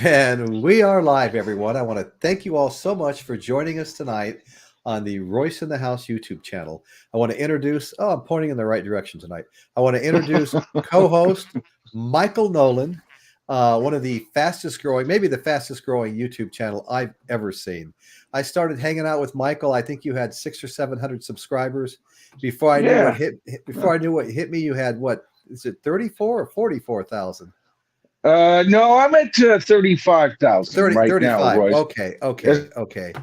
And we are live, everyone. I want to thank you all so much for joining us tonight on the Royce in the House YouTube channel. I want to introduce, I'm pointing in the right direction tonight. I want to introduce co host Michael Nolan, one of the fastest growing, maybe the fastest growing YouTube channel I've ever seen. I started hanging out with Michael. I think you had 600 or 700 subscribers. Before I knew what Yeah. before I knew what hit me, you had what is it, 34 or 44,000? No, I'm at 35,000 30, right now, 35. Royce. Okay, It's okay, okay.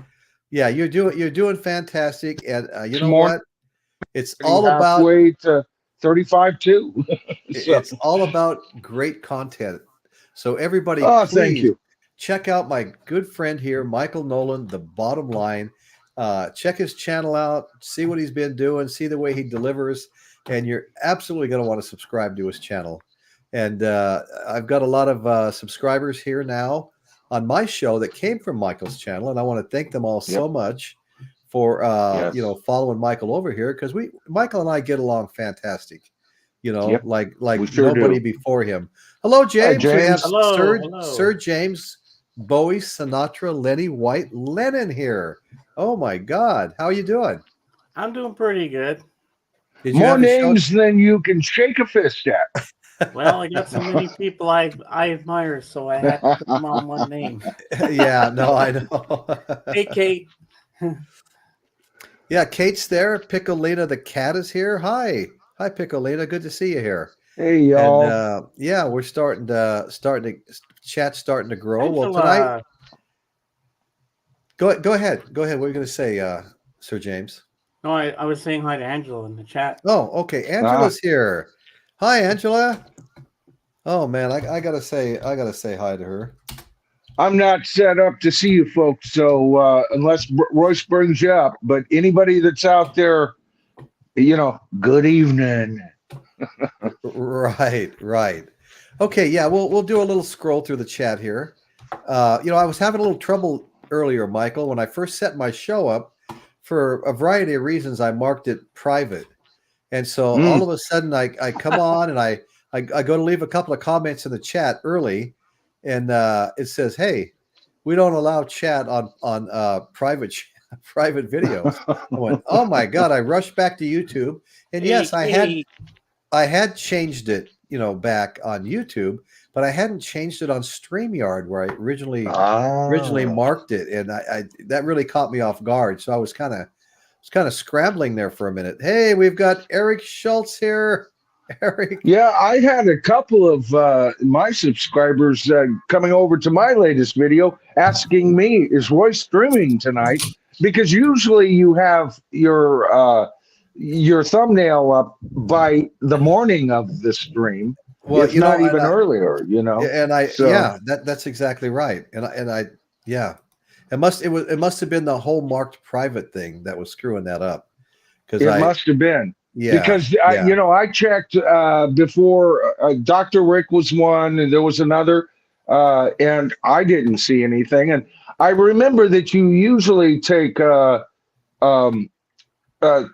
Yeah, you're doing fantastic, and you know more what? It's than all about halfway to 35 too. So, it's all about great content. So everybody, oh, thank please you. check out my good friend here, Michael Nolan. The bottom line, check his channel out, see what he's been doing, see the way he delivers, and you're absolutely going to want to subscribe to his channel. And I've got a lot of subscribers here now on my show that came from Michael's channel, and I want to thank them all Yep. so much for Yes. following Michael over here because Michael and I get along fantastic. Yep. Like We sure nobody do. before him. Hello, Hi, James. We have James. Hello, Sir hello. James, Bowie, Sinatra, Lenny White, Lennon here. Oh my God, how are you doing? I'm doing pretty good. Did you More have a show? names than you can shake a fist at. Well, I got so many people I admire, so I had to put them on one name. Yeah, no, I know. Hey, Kate. Yeah, Kate's there. Piccolina the cat is here. Hi, Piccolina. Good to see you here. Hey, And y'all. yeah, we're starting to chat starting to grow. Well, tonight, Angela. go ahead. Go ahead. What are you going to say, Sir James? No, I was saying hi to Angela in the chat. Oh, okay. Ah, Angela's here. Hi, Angela. Oh man, I gotta say hi to her. I'm not set up to see you folks, so unless Royce brings you up, but anybody that's out there, good evening. Right, right. Okay, yeah, we'll do a little scroll through the chat here. I was having a little trouble earlier, Michael, when I first set my show up. For a variety of reasons, I marked it private, and so all Mm. of a sudden, I come on and I go to leave a couple of comments in the chat early, and it says, "Hey, we don't allow chat on private private videos." I went, "Oh my God!" I rushed back to YouTube, and Hey, yes, Kate. I had changed it, back on YouTube, but I hadn't changed it on StreamYard where I originally Ah. marked it, and I that really caught me off guard. So I was kind of scrambling there for a minute. Hey, we've got Eric Schultz here. Eric, Yeah, I had a couple of my subscribers coming over to my latest video asking me, "Is Roy streaming tonight?" Because usually you have your thumbnail up by the morning of the stream, well, if not and even earlier. So yeah, that's exactly right. And I yeah, it must have been the whole marked private thing that was screwing that up because it must have been yeah, because yeah. I checked before. Dr. Rick was one, and there was another, and I didn't see anything. And I remember that you usually take um, uh,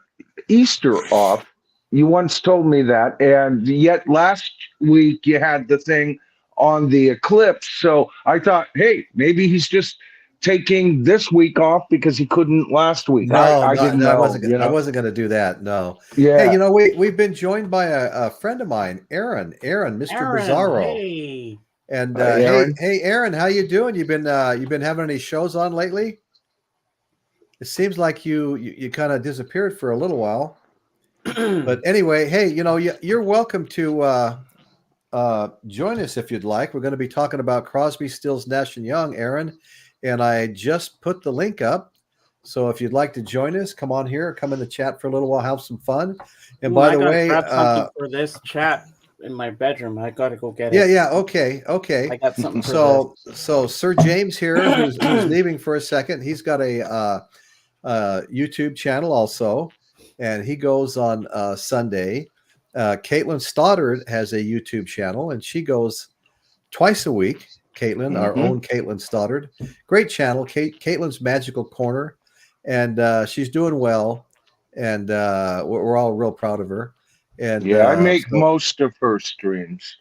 Easter off. You once told me that, and yet last week you had the thing on the eclipse. So I thought, hey, maybe he's just taking this week off because he couldn't last week. No, I no, didn't no, know, I wasn't going to do that. No. Hey, Yeah. we've been joined by a friend of mine, Aaron, Mr. Aaron, Bizarro. hey. And Hi, hey, Aaron. hey, Aaron, how you doing? You've been having any shows on lately? It seems like you kind of disappeared for a little while. But anyway, hey, you're welcome to join us if you'd like. We're going to be talking about Crosby, Stills, Nash and Young, Aaron, and I just put the link up. So if you'd like to join us, come on here, come in the chat for a little while, have some fun. And by I the gotta way, grab something for this chat in my bedroom. I gotta go get yeah, it. yeah, okay. I got something for So Sir James here, who's leaving for a second, he's got a YouTube channel also, and he goes on Sunday. Caitlin Stoddard has a YouTube channel, and she goes twice a week. Caitlin, our Hmm. own Caitlin Stoddard, great channel. Caitlin's Magical Corner, and she's doing well, and we're all real proud of her. And Yeah, I make so most of her streams.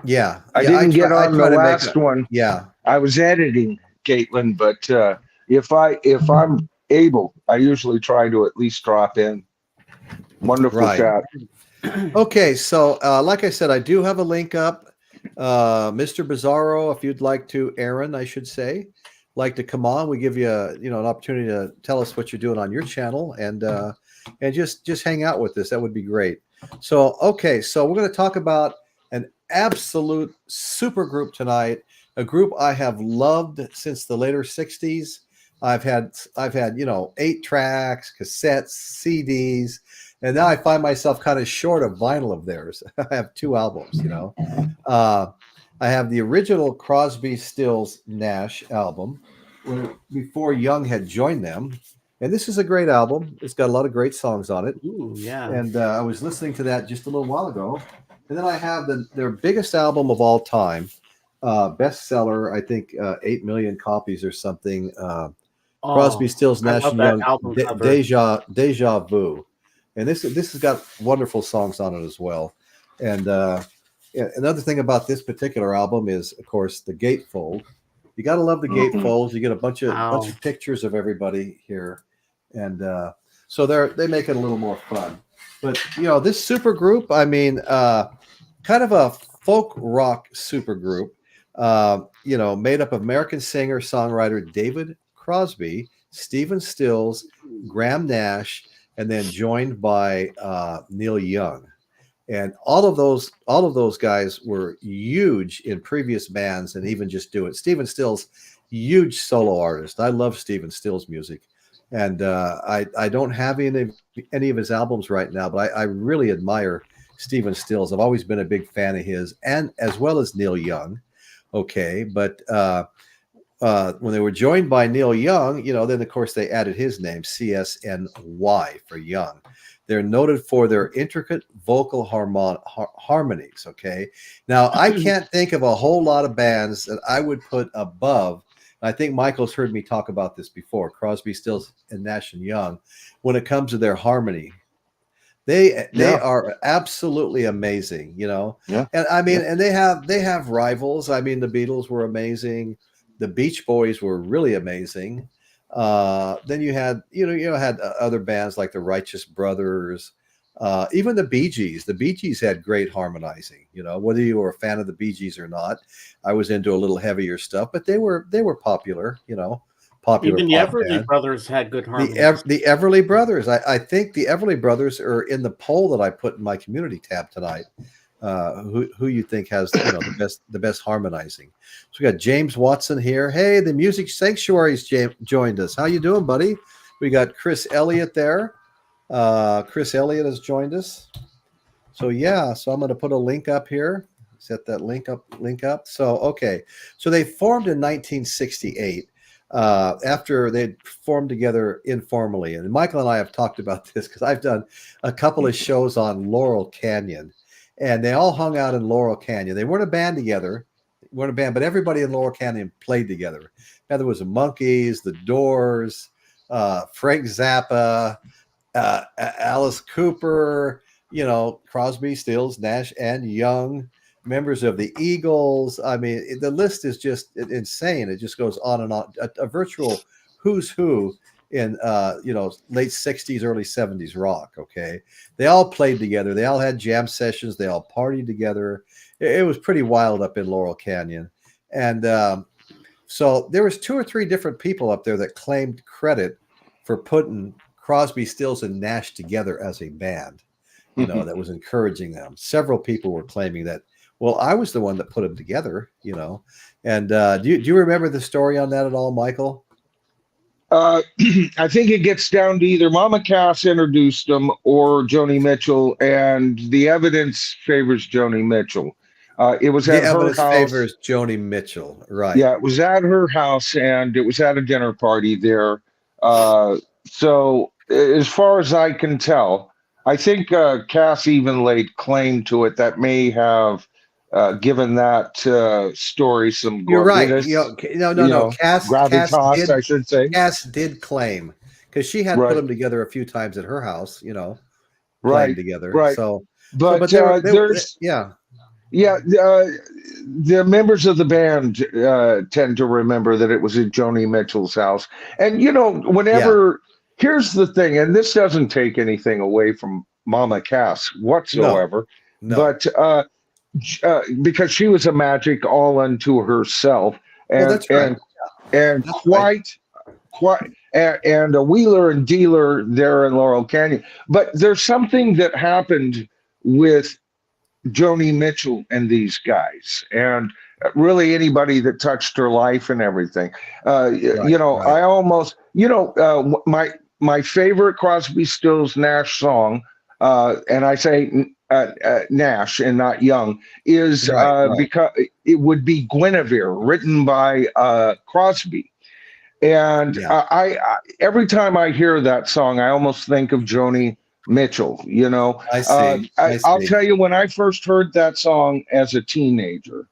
Yeah, I yeah. didn't get on the try to make last one. Yeah, I was editing, Caitlin, but if I'm able, I usually try to at least drop in. Wonderful right. chat. Okay, so like I said, I do have a link up. Mr. Bizarro, if you'd like to, Aaron, I should say, like to come on, we give you an opportunity to tell us what you're doing on your channel and just hang out with us. That would be great. So okay, so we're going to talk about an absolute super group tonight, a group I have loved since the later 60s. I've had 8 tracks, cassettes, CDs. And now I find myself kind of short of vinyl of theirs. I have 2 albums, I have the original Crosby, Stills, Nash album before Young had joined them. And this is a great album. It's got a lot of great songs on it. Ooh, yeah. And I was listening to that just a little while ago. And then I have their biggest album of all time, bestseller, I think 8 million copies or something. Crosby, Stills, Nash and Young, Déjà Vu. And this has got wonderful songs on it as well. And another thing about this particular album is, of course, the gatefold. You got to love the gatefolds. You get a bunch of pictures of everybody here, and so they make it a little more fun. But this super group, I mean, kind of a folk rock super group, made up of American singer songwriter David Crosby, Stephen Stills, Graham Nash, and then joined by Neil Young. And all of those guys were huge in previous bands and even just do it. Stephen Stills, huge solo artist. I love Stephen Stills' music. And I don't have any of his albums right now, but I really admire Stephen Stills. I've always been a big fan of his, and as well as Neil Young. Okay, but when they were joined by Neil Young, then of course they added his name, CSNY for Young. They're noted for their intricate vocal harmonies. Okay, now I can't think of a whole lot of bands that I would put above. I think Michael's heard me talk about this before. Crosby, Stills, and Nash and Young, when it comes to their harmony. They are absolutely amazing, Yeah. And I mean, and they have rivals. I mean, the Beatles were amazing. The Beach Boys were really amazing. Then you had, had other bands like the Righteous Brothers, even the Bee Gees. The Bee Gees had great harmonizing. Whether you were a fan of the Bee Gees or not, I was into a little heavier stuff, but they were popular. Popular. Even the Everly Brothers had good harmony. The Everly Brothers. I think the Everly Brothers are in the poll that I put in my community tab tonight. Who you think has the best harmonizing? So we got James Watson here. Hey, the Music Sanctuary's joined us. How you doing, buddy? We got Chris Elliott there. Chris Elliott has joined us. So yeah, so I'm going to put a link up here. Set that link up. So okay, so they formed in 1968. After they'd formed together informally. And Michael and I have talked about this because I've done a couple of shows on Laurel Canyon, and they all hung out in Laurel Canyon. They weren't a band together, but everybody in Laurel Canyon played together. Now there was the Monkees, the Doors, Frank Zappa, Alice Cooper, Crosby, Stills, Nash and Young, members of the Eagles. I mean, the list is just insane. It just goes on and on. A virtual who's who in late 60s, early 70s rock. Okay, they all played together. They all had jam sessions. They all partied together. It was pretty wild up in Laurel Canyon. And so there was 2 or 3 different people up there that claimed credit for putting Crosby, Stills, and Nash together as a band. That was encouraging them. Several people were claiming that. Well, I was the one that put them together, And do you remember the story on that at all, Michael? I think it gets down to either Mama Cass introduced them or Joni Mitchell, and the evidence favors Joni Mitchell. It was at her house. Favors Joni Mitchell, right? Yeah, it was at her house, and it was at a dinner party there. So as far as I can tell, I think Cass even laid claim to it. That may have given that story some. You're right. No. Cass gravitas, I should say. Cass did claim because she had put them together a few times at her house. Playing together. Right. So, but there's yeah. Yeah, the members of the band tend to remember that it was at Joni Mitchell's house. And, you know, whenever, here's the thing, and this doesn't take anything away from Mama Cass whatsoever, No. but because she was a magic all unto herself. And, Well, that's right. and That's quite, and a wheeler and dealer there in Laurel Canyon. But there's something that happened with Joni Mitchell and these guys, and really anybody that touched her life and everything. You know, right. I almost, you know, my favorite Crosby, Stills, Nash song, and I say Nash and not Young, is because it would be Guinevere, written by Crosby. And I every time I hear that song, I almost think of Joni Mitchell, you know. I see. I'll tell you, when I first heard that song as a teenager,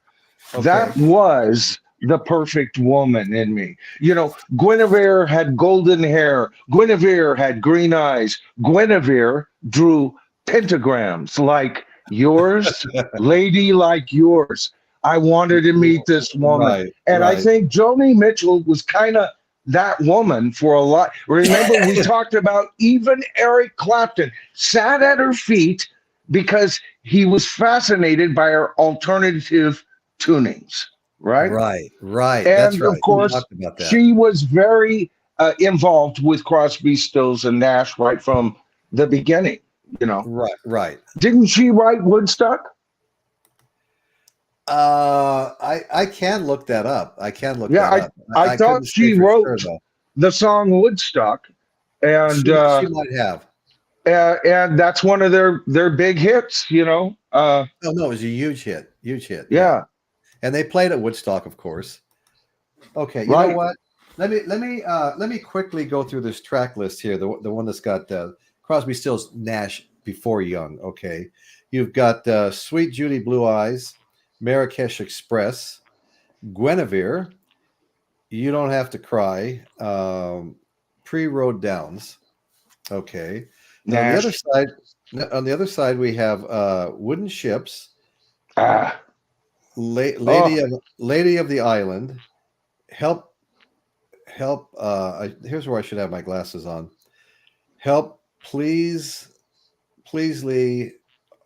that was the perfect woman in me. You know, Guinevere had golden hair. Guinevere had green eyes. Guinevere drew pentagrams like yours, lady like yours. I wanted to meet this woman. I think Joni Mitchell was kind of that woman for a lot. Remember, we talked about even Eric Clapton sat at her feet because he was fascinated by her alternative tunings, right? Right. And that's right. of course, she was very involved with Crosby, Stills, and Nash right from the beginning, you know. Right. Didn't she write Woodstock? I can look that up. I I thought she wrote the song Woodstock, and she might have. And that's one of their big hits, you know. No, it was a huge hit. Yeah. And they played at Woodstock, of course. Okay, you know what? Let me quickly go through this track list here. The one that's got Crosby, Stills, Nash before Young. Okay, you've got Sweet Judy Blue Eyes, Marrakesh Express, Guinevere, You Don't Have to Cry, Pre-Road Downs. Okay. On the other side, we have Wooden Ships, Lady of the Island, Help. Here's where I should have my glasses on. Help, pleasely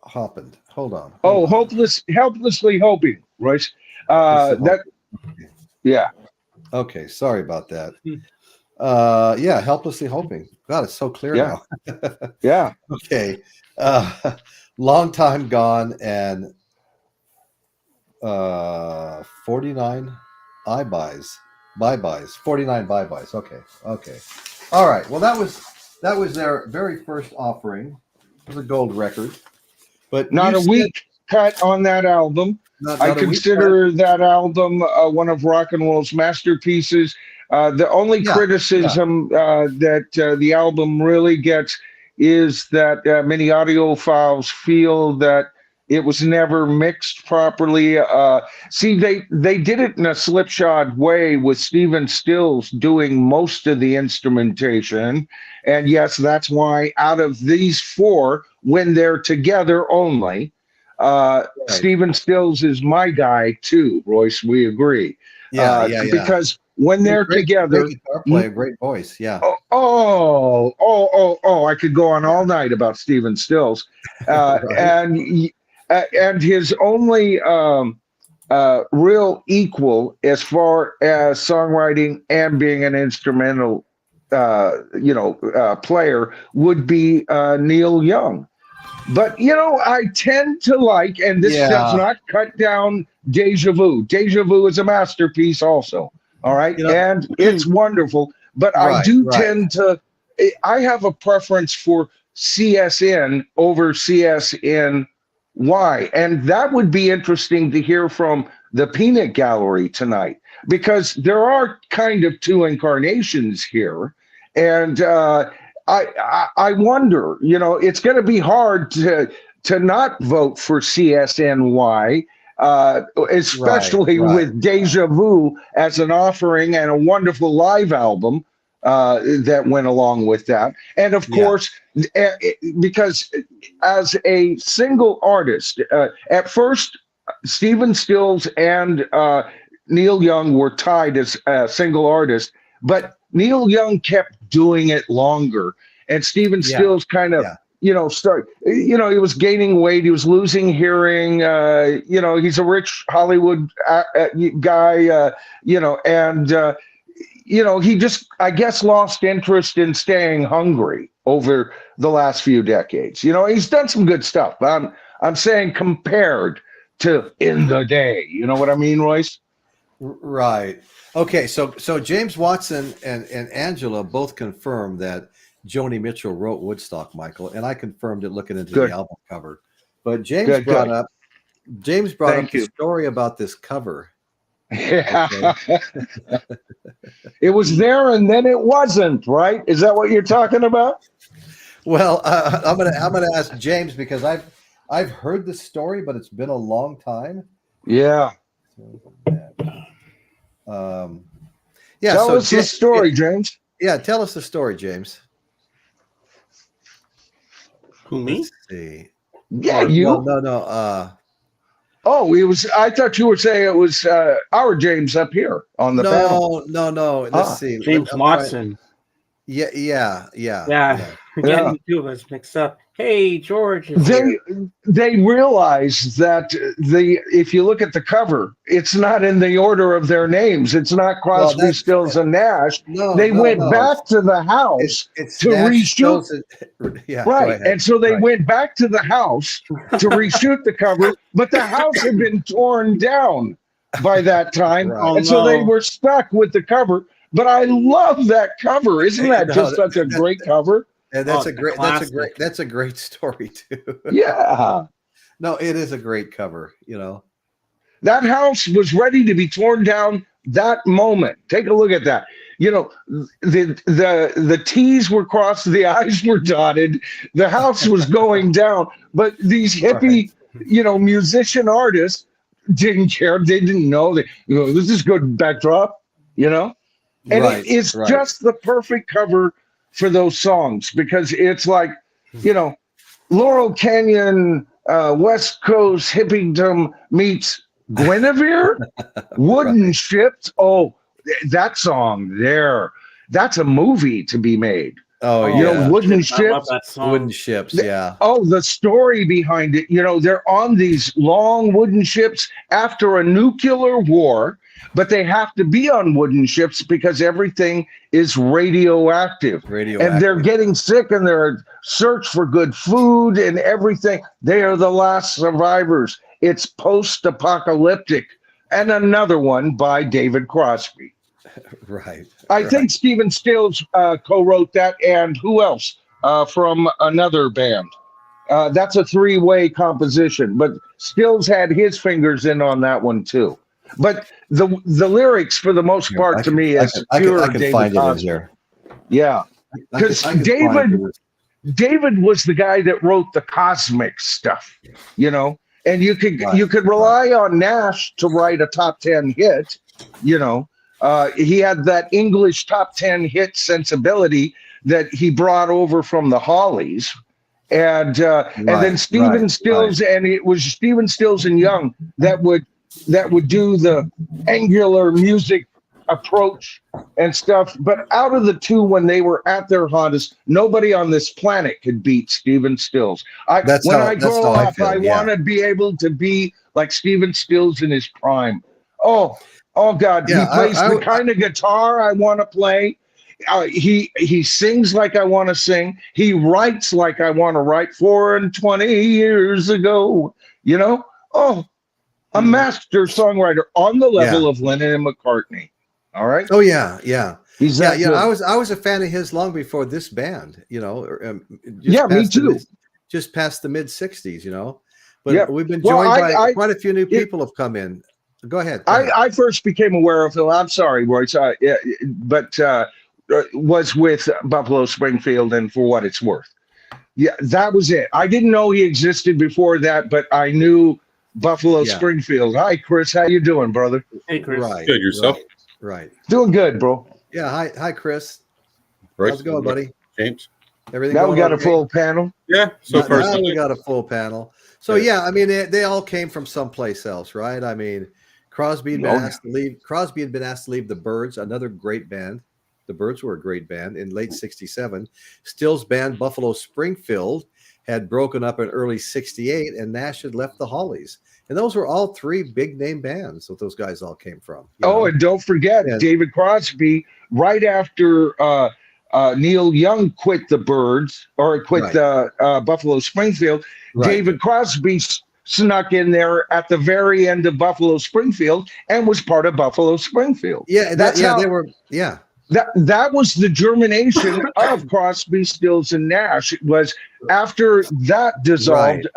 hoppin'. Hold on. Helplessly hoping, right? Yeah. Okay, sorry about that. Helplessly hoping. God, it's so clear now. Yeah. Okay. Long Time Gone and 49 bye-byes. 49 bye-byes. Okay. All right. Well, that was their very first offering. It was a gold record. But not a weak cut on that album. I consider that album one of rock and roll's masterpieces. The only criticism that the album really gets is that many audiophiles feel that it was never mixed properly. See, they did it in a slipshod way with Stephen Stills doing most of the instrumentation. And yes, that's why out of these four, when they're together only, Stephen Stills is my guy too, Royce. We agree. Because when they're together, great guitar player, great voice. Yeah. I could go on all night about Stephen Stills, and his only real equal as far as songwriting and being an instrumental, player would be Neil Young. But, you know, I tend to like, and this does not cut down Déjà Vu. Déjà Vu is a masterpiece also. All right. And it's wonderful. But I do tend to, I have a preference for CSN over CSNY. And that would be interesting to hear from the Peanut Gallery tonight, because there are kind of two incarnations here. And I wonder, you know, it's going to be hard to not vote for CSNY, especially with Déjà Vu as an offering and a wonderful live album that went along with that. And of course, because as a single artist, at first Stephen Stills and Neil Young were tied as single artists, but Neil Young kept doing it longer, and Stephen Stills kind of, he was gaining weight, he was losing hearing, he's a rich Hollywood guy, and he just, I guess, lost interest in staying hungry over the last few decades. He's done some good stuff, but I'm saying compared to in the day, you know what I mean, Royce? Right. Okay. So James Watson and Angela both confirmed that Joni Mitchell wrote Woodstock, Michael, and I confirmed it looking into the album cover. But James brought up the story about this cover. Yeah. Okay. It was there and then it wasn't, right? Is that what you're talking about? Well, I'm gonna ask James because I've heard the story, but it's been a long time. Yeah. Tell us the story, James. Yeah, tell us the story, James. Who, me? Let's see. Yeah, you. No. It was. I thought you were saying it was our James up here on the panel. No. Let's see. James Watson. Yeah. Getting two of us mixed up. Hey, George. They realize that if you look at the cover, it's not in the order of their names. It's not Crosby, Stills, and Nash. They went back to the house to reshoot. Right, and so they went back to the house to reshoot the cover, but the house had been torn down by that time, and so they were stuck with the cover. But I love that cover. Isn't that just such a great cover? And that's a great story too. Yeah. No, it is a great cover, That house was ready to be torn down that moment. Take a look at that. The T's were crossed, the I's were dotted, the house was going down, but these hippie, musician artists didn't care. They didn't know that, this is good backdrop, And it's just the perfect cover for those songs because it's like, Laurel Canyon, West Coast hippiedom meets Guinevere, Wooden Ships. Oh, that song there. That's a movie to be made. Oh, yeah. Wooden Ships. Wooden Ships, yeah. The story behind it, they're on these long wooden ships after a nuclear war, but they have to be on wooden ships because everything is radioactive. And they're getting sick and they're search for good food and everything. They are the last survivors. It's post-apocalyptic. And another one by David Crosby. Right. I think Stephen Stills co-wrote that, and who else from another band? That's a three-way composition, but Stills had his fingers in on that one too. But the lyrics, for the most part, to me, is pure David Crosby. Yeah, because David was the guy that wrote the cosmic stuff, and you could rely on Nash to write a top 10 hit, he had that English top 10 hit sensibility that he brought over from the Hollies, and then Stephen Stills, and it was Stephen Stills and Young that would do the angular music approach and stuff. But out of the two, when they were at their hottest, nobody on this planet could beat Stephen Stills. When I grow up, I want to be able to be like Stephen Stills in his prime. Oh God, he plays the kind of guitar I want to play. He sings like I want to sing. He writes like I want to write. 4 and 20 years ago, a master songwriter on the level of Lennon and McCartney. All right. Oh yeah. He's that good. I was a fan of his long before this band. Me too. Just past the mid '60s, But we've been joined by quite a few new people have come in. Go ahead. I first became aware of him. I'm sorry, Royce, but was with Buffalo Springfield, and for what it's worth. Yeah, that was it. I didn't know he existed before that, but I knew Buffalo Springfield. Hi, Chris. How you doing, brother? Hey, Chris. Right. Good. Yourself? Right. Doing good, bro. Yeah. Hi, Chris. Right. How's it going, buddy? James? Everything Now we got a okay? full panel. Yeah. So Now far, so we good. got a full panel. So yeah, I mean they all came from someplace else, right? I mean, Crosby had been asked to leave. Crosby had been asked to leave the Byrds, another great band. The Byrds were a great band in late '67. Stills band Buffalo Springfield had broken up in early '68, and Nash had left the Hollies. And those were all three big name bands that those guys all came from. And don't forget David Crosby, right after Neil Young quit the Byrds or quit the Buffalo Springfield, David Crosby snuck in there at the very end of Buffalo Springfield and was part of Buffalo Springfield. Yeah, that's how they were. Yeah. That was the germination of Crosby, Stills, and Nash. It was after that dissolved.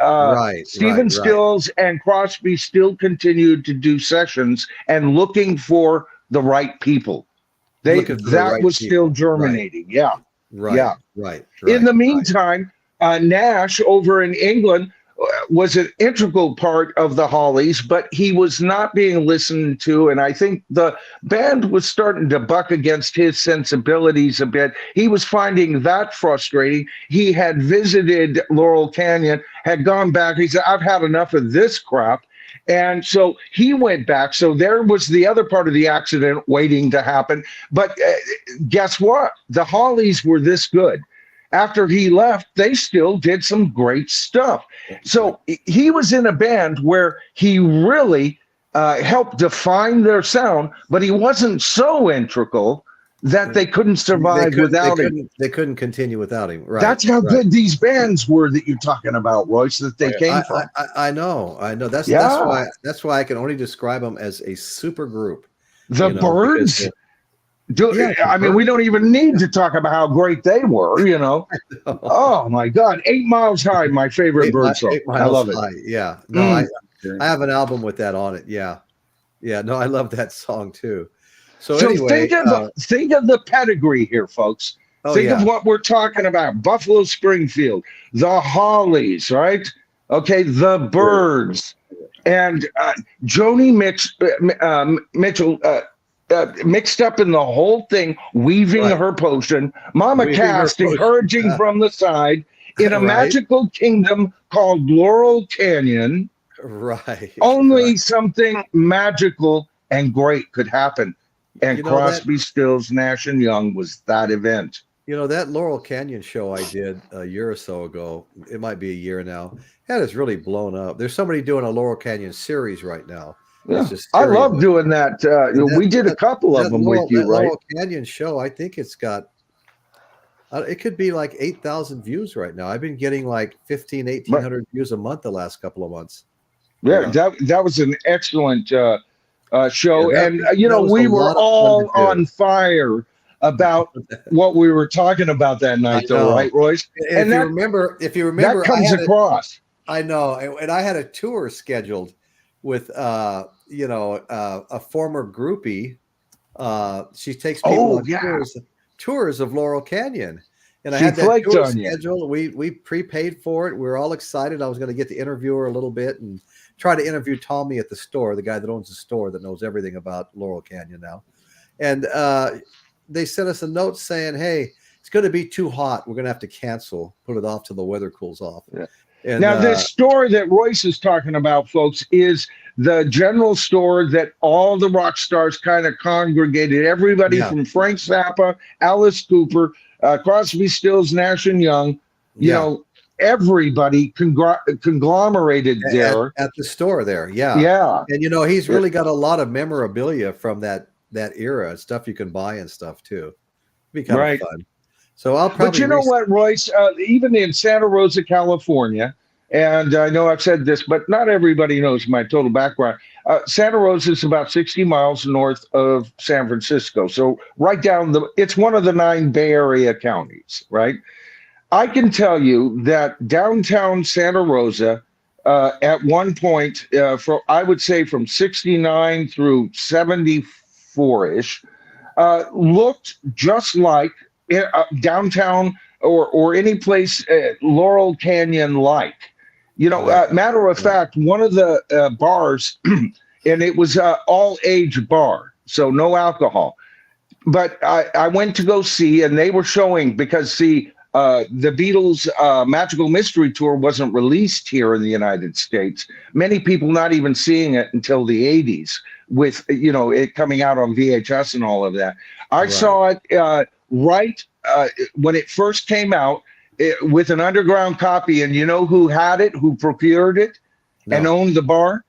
Stephen Stills and Crosby still continued to do sessions and looking for the right people. That was still germinating. In the meantime, Nash over in England was an integral part of the Hollies, but he was not being listened to. And I think the band was starting to buck against his sensibilities a bit. He was finding that frustrating. He had visited Laurel Canyon, had gone back. He said, I've had enough of this crap. And so he went back. So there was the other part of the accident waiting to happen. But guess what? The Hollies were this good. After he left, they still did some great stuff. So he was in a band where he really helped define their sound, but he wasn't so integral that they couldn't survive without him. They couldn't continue without him. Right. That's how good these bands were that you're talking about, Royce, that they came from. I know. That's why I can only describe them as a super group. The Byrds. I mean, we don't even need to talk about how great they were, Oh my God, 8 Miles High, my favorite Byrd song. I love it. Yeah, no, I have an album with that on it. Yeah, no, I love that song too. So anyway, think of the pedigree here, folks. Think of what we're talking about: Buffalo Springfield, the Hollies, right? Okay, the Byrds, and Joni Mitchell. Mixed up in the whole thing, weaving her potion. Mama Cass encouraging from the side in a magical kingdom called Laurel Canyon. Only something magical and great could happen. And Crosby, Stills, Nash and Young was that event. That Laurel Canyon show I did a year or so ago, it might be a year now, that is really blown up. There's somebody doing a Laurel Canyon series right now. Yeah. I love doing that. We did a couple of them with you, right? Laurel Canyon show, I think it's got, it could be like 8,000 views right now. I've been getting like 1,800 views a month the last couple of months. Yeah, that was an excellent show. And, we were all on fire about what we were talking about that night, though, right, Royce? And if you remember, that comes across. I know. And I had a tour scheduled with a former groupie. She takes people on tours of Laurel Canyon, and I had that tour scheduled. We prepaid for it. We were all excited. I was going to get to interview her a little bit and try to interview Tommy at the store, the guy that owns the store that knows everything about Laurel Canyon now. And they sent us a note saying, "Hey, it's going to be too hot. We're going to have to cancel. Put it off till the weather cools off." Yeah. And, now, this store that Royce is talking about, folks, is the general store that all the rock stars kind of congregated. Everybody from Frank Zappa, Alice Cooper, Crosby, Stills, Nash and Young, everybody conglomerated there. At the store there, yeah. And, he's really got a lot of memorabilia from that era, stuff you can buy and stuff, too. It'd be kind of fun. So I'll probably. But you know what, Royce? Even in Santa Rosa, California, and I know I've said this, but not everybody knows my total background. Santa Rosa is about 60 miles north of San Francisco, so right down it's one of the 9 Bay Area counties, right? I can tell you that downtown Santa Rosa, at one point, I would say from 69 through 74-ish, looked just like downtown or any place Laurel Canyon like. Matter of fact, one of the bars, and it was all age bar, so no alcohol. But I went to go see, and they were showing, because the Beatles' Magical Mystery Tour wasn't released here in the United States. Many people not even seeing it until the 80s with, it coming out on VHS and all of that. I saw it when it first came out with an underground copy. And you know who had it, who procured it and owned the bar?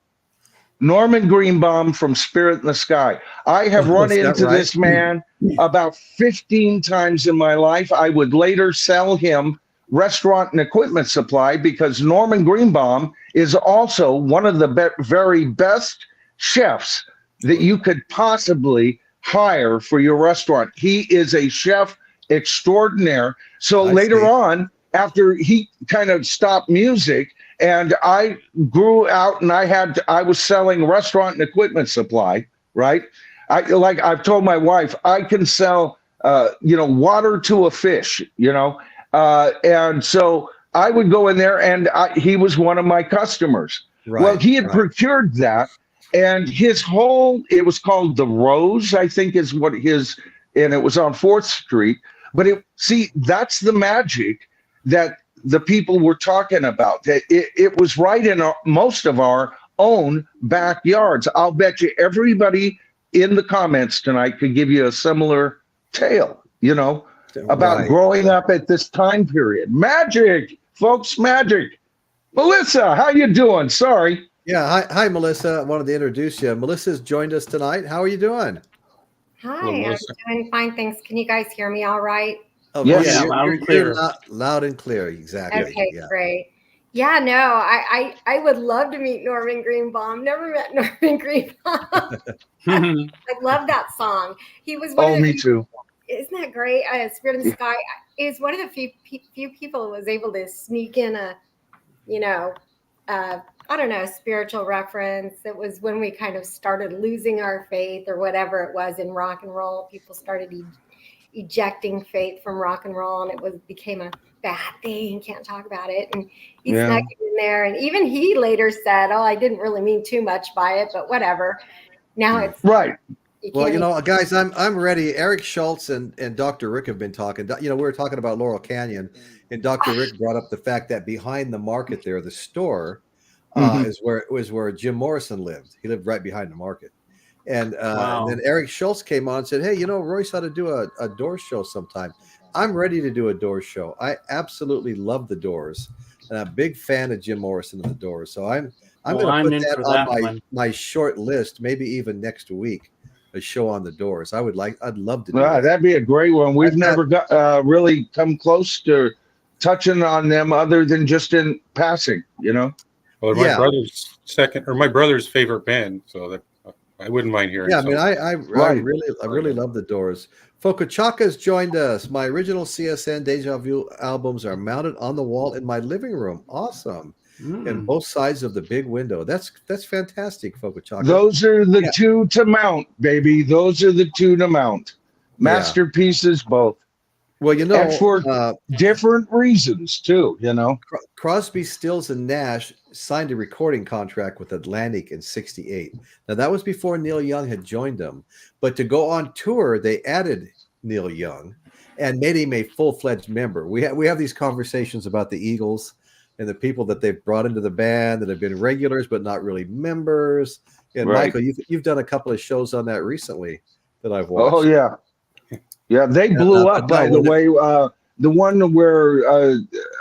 Norman Greenbaum from Spirit in the Sky. I have run into this man about 15 times in my life. I would later sell him restaurant and equipment supply because Norman Greenbaum is also one of the very best chefs that you could possibly hire for your restaurant. He is a chef extraordinaire. So later on, after he kind of stopped music, and I grew out and I was selling restaurant and equipment supply, right? I've told my wife, I can sell, water to a fish, and so I would go in there and he was one of my customers. Right, well, he had procured that, and it was called The Rose, I think is what and it was on 4th Street. But that's the magic that the people were talking about. That it was right in most of our own backyards. I'll bet you everybody in the comments tonight could give you a similar tale, about growing up at this time period. Magic, folks, magic. Melissa, how you doing? Sorry. Yeah, hi, Melissa. I wanted to introduce you. Melissa's joined us tonight. How are you doing? Hi, I'm doing fine, thanks. Can you guys hear me all right? Oh, yes. Yeah, loud and clear. Loud and clear, exactly. Okay, great. Yeah, no, I would love to meet Norman Greenbaum. Never met Norman Greenbaum. I love that song. He was me too. Isn't that great? Spirit in the Sky is one of the few people who was able to sneak in a, spiritual reference. It was when we kind of started losing our faith or whatever it was in rock and roll. People started ejecting faith from rock and roll, and it became a bad thing. Can't talk about it. And he snuck it in there. And even he later said, I didn't really mean too much by it, but whatever. Now it's right. Well, guys, I'm ready. Eric Schultz and Dr. Rick have been talking. We were talking about Laurel Canyon, and Dr. Rick brought up the fact that behind the market there, the store, is where Jim Morrison lived. He lived right behind the market. And then Eric Schultz came on and said, hey, Royce ought to do a Doors show sometime. I'm ready to do a Doors show. I absolutely love the Doors, and I'm a big fan of Jim Morrison and the Doors. So I'm going to put that on my short list, maybe even next week, a show on the Doors. I'd love to do that. That'd be a great one. We've never got really come close to touching on them other than just in passing, Well, my brother's favorite band, so that I wouldn't mind hearing. Yeah, I really love the Doors. Fokuchaka's joined us. My original CSN Déjà Vu albums are mounted on the wall in my living room. Awesome. And both sides of the big window. That's fantastic, Fokuchaka. Those are the two to mount, baby. Those are the two to mount. Masterpieces, both. Well, and for different reasons too, Crosby, Stills, and Nash signed a recording contract with Atlantic in '68. Now that was before Neil Young had joined them, but to go on tour, they added Neil Young and made him a full-fledged member. We have these conversations about the Eagles and the people that they've brought into the band that have been regulars but not really members. And Michael, you've done a couple of shows on that recently that I've watched. Oh yeah. Yeah, they blew up, by the way. The one where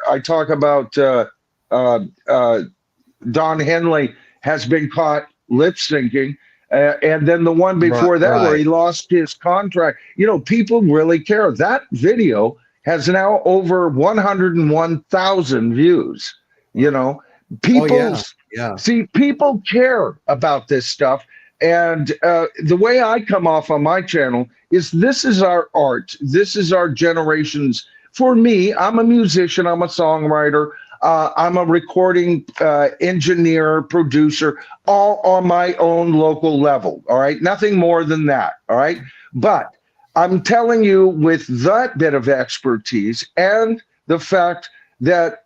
I talk about Don Henley has been caught lip syncing. And then the one before where he lost his contract. People really care. That video has now over 101,000 views. People people care about this stuff. And the way I come off on my channel is this is our art. This is our generation's. For me, I'm a musician. I'm a songwriter. I'm a recording engineer, producer, all on my own local level. All right. Nothing more than that. All right. But I'm telling you, with that bit of expertise and the fact that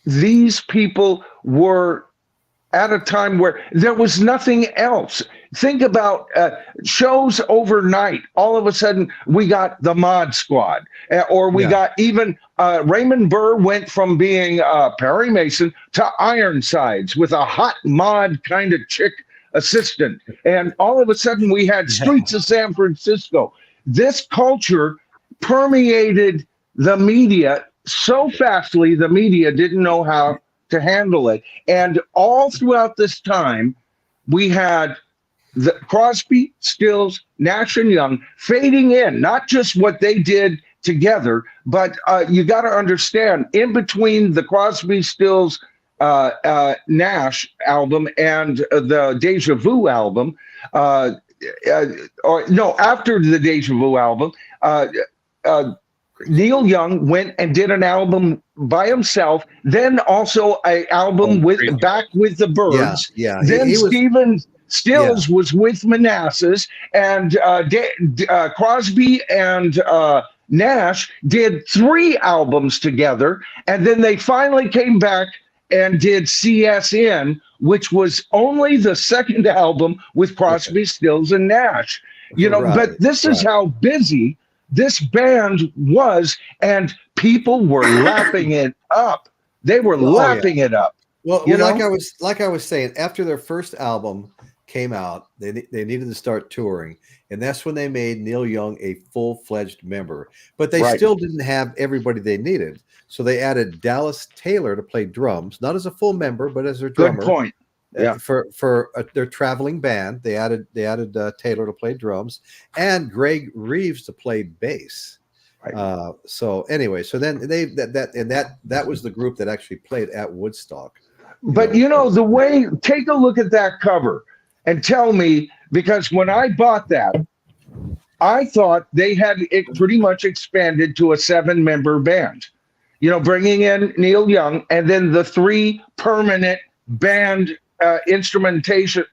these people were at a time where there was nothing else. think about shows overnight. All of a sudden, we got the Mod Squad, or we got even Raymond Burr went from being Perry Mason to Ironsides with a hot mod kind of chick assistant. And all of a sudden, we had Streets of San Francisco. This culture permeated the media so fastly, the media didn't know how to handle it. And all throughout this time, we had the Crosby, Stills, Nash and Young fading in, not just what they did together, but you got to understand, in between the Crosby, Stills, Nash album and the Déjà Vu album, after the Déjà Vu album, Neil Young went and did an album by himself, then also an album back with the Byrds. Then Stephen Stills was with Manassas, and Crosby and Nash did 3 albums together, and then they finally came back and did CSN, which was only the second album with Crosby, Stills, and Nash. But this is how busy this band was, and people were lapping it up. They were lapping it up. Well, like I was saying, after their first album came out, they needed to start touring, and that's when they made Neil Young a full-fledged member. But they still didn't have everybody they needed, so they added Dallas Taylor to play drums, not as a full member, but as their drummer. Good point. Yeah, for their traveling band, they added Taylor to play drums and Greg Reeves to play bass. Right. So anyway, so then that was the group that actually played at Woodstock. But the way, take a look at that cover and tell me, because when I bought that, I thought they had it pretty much expanded to a 7-member band. Bringing in Neil Young and then the 3 permanent band instrumentation,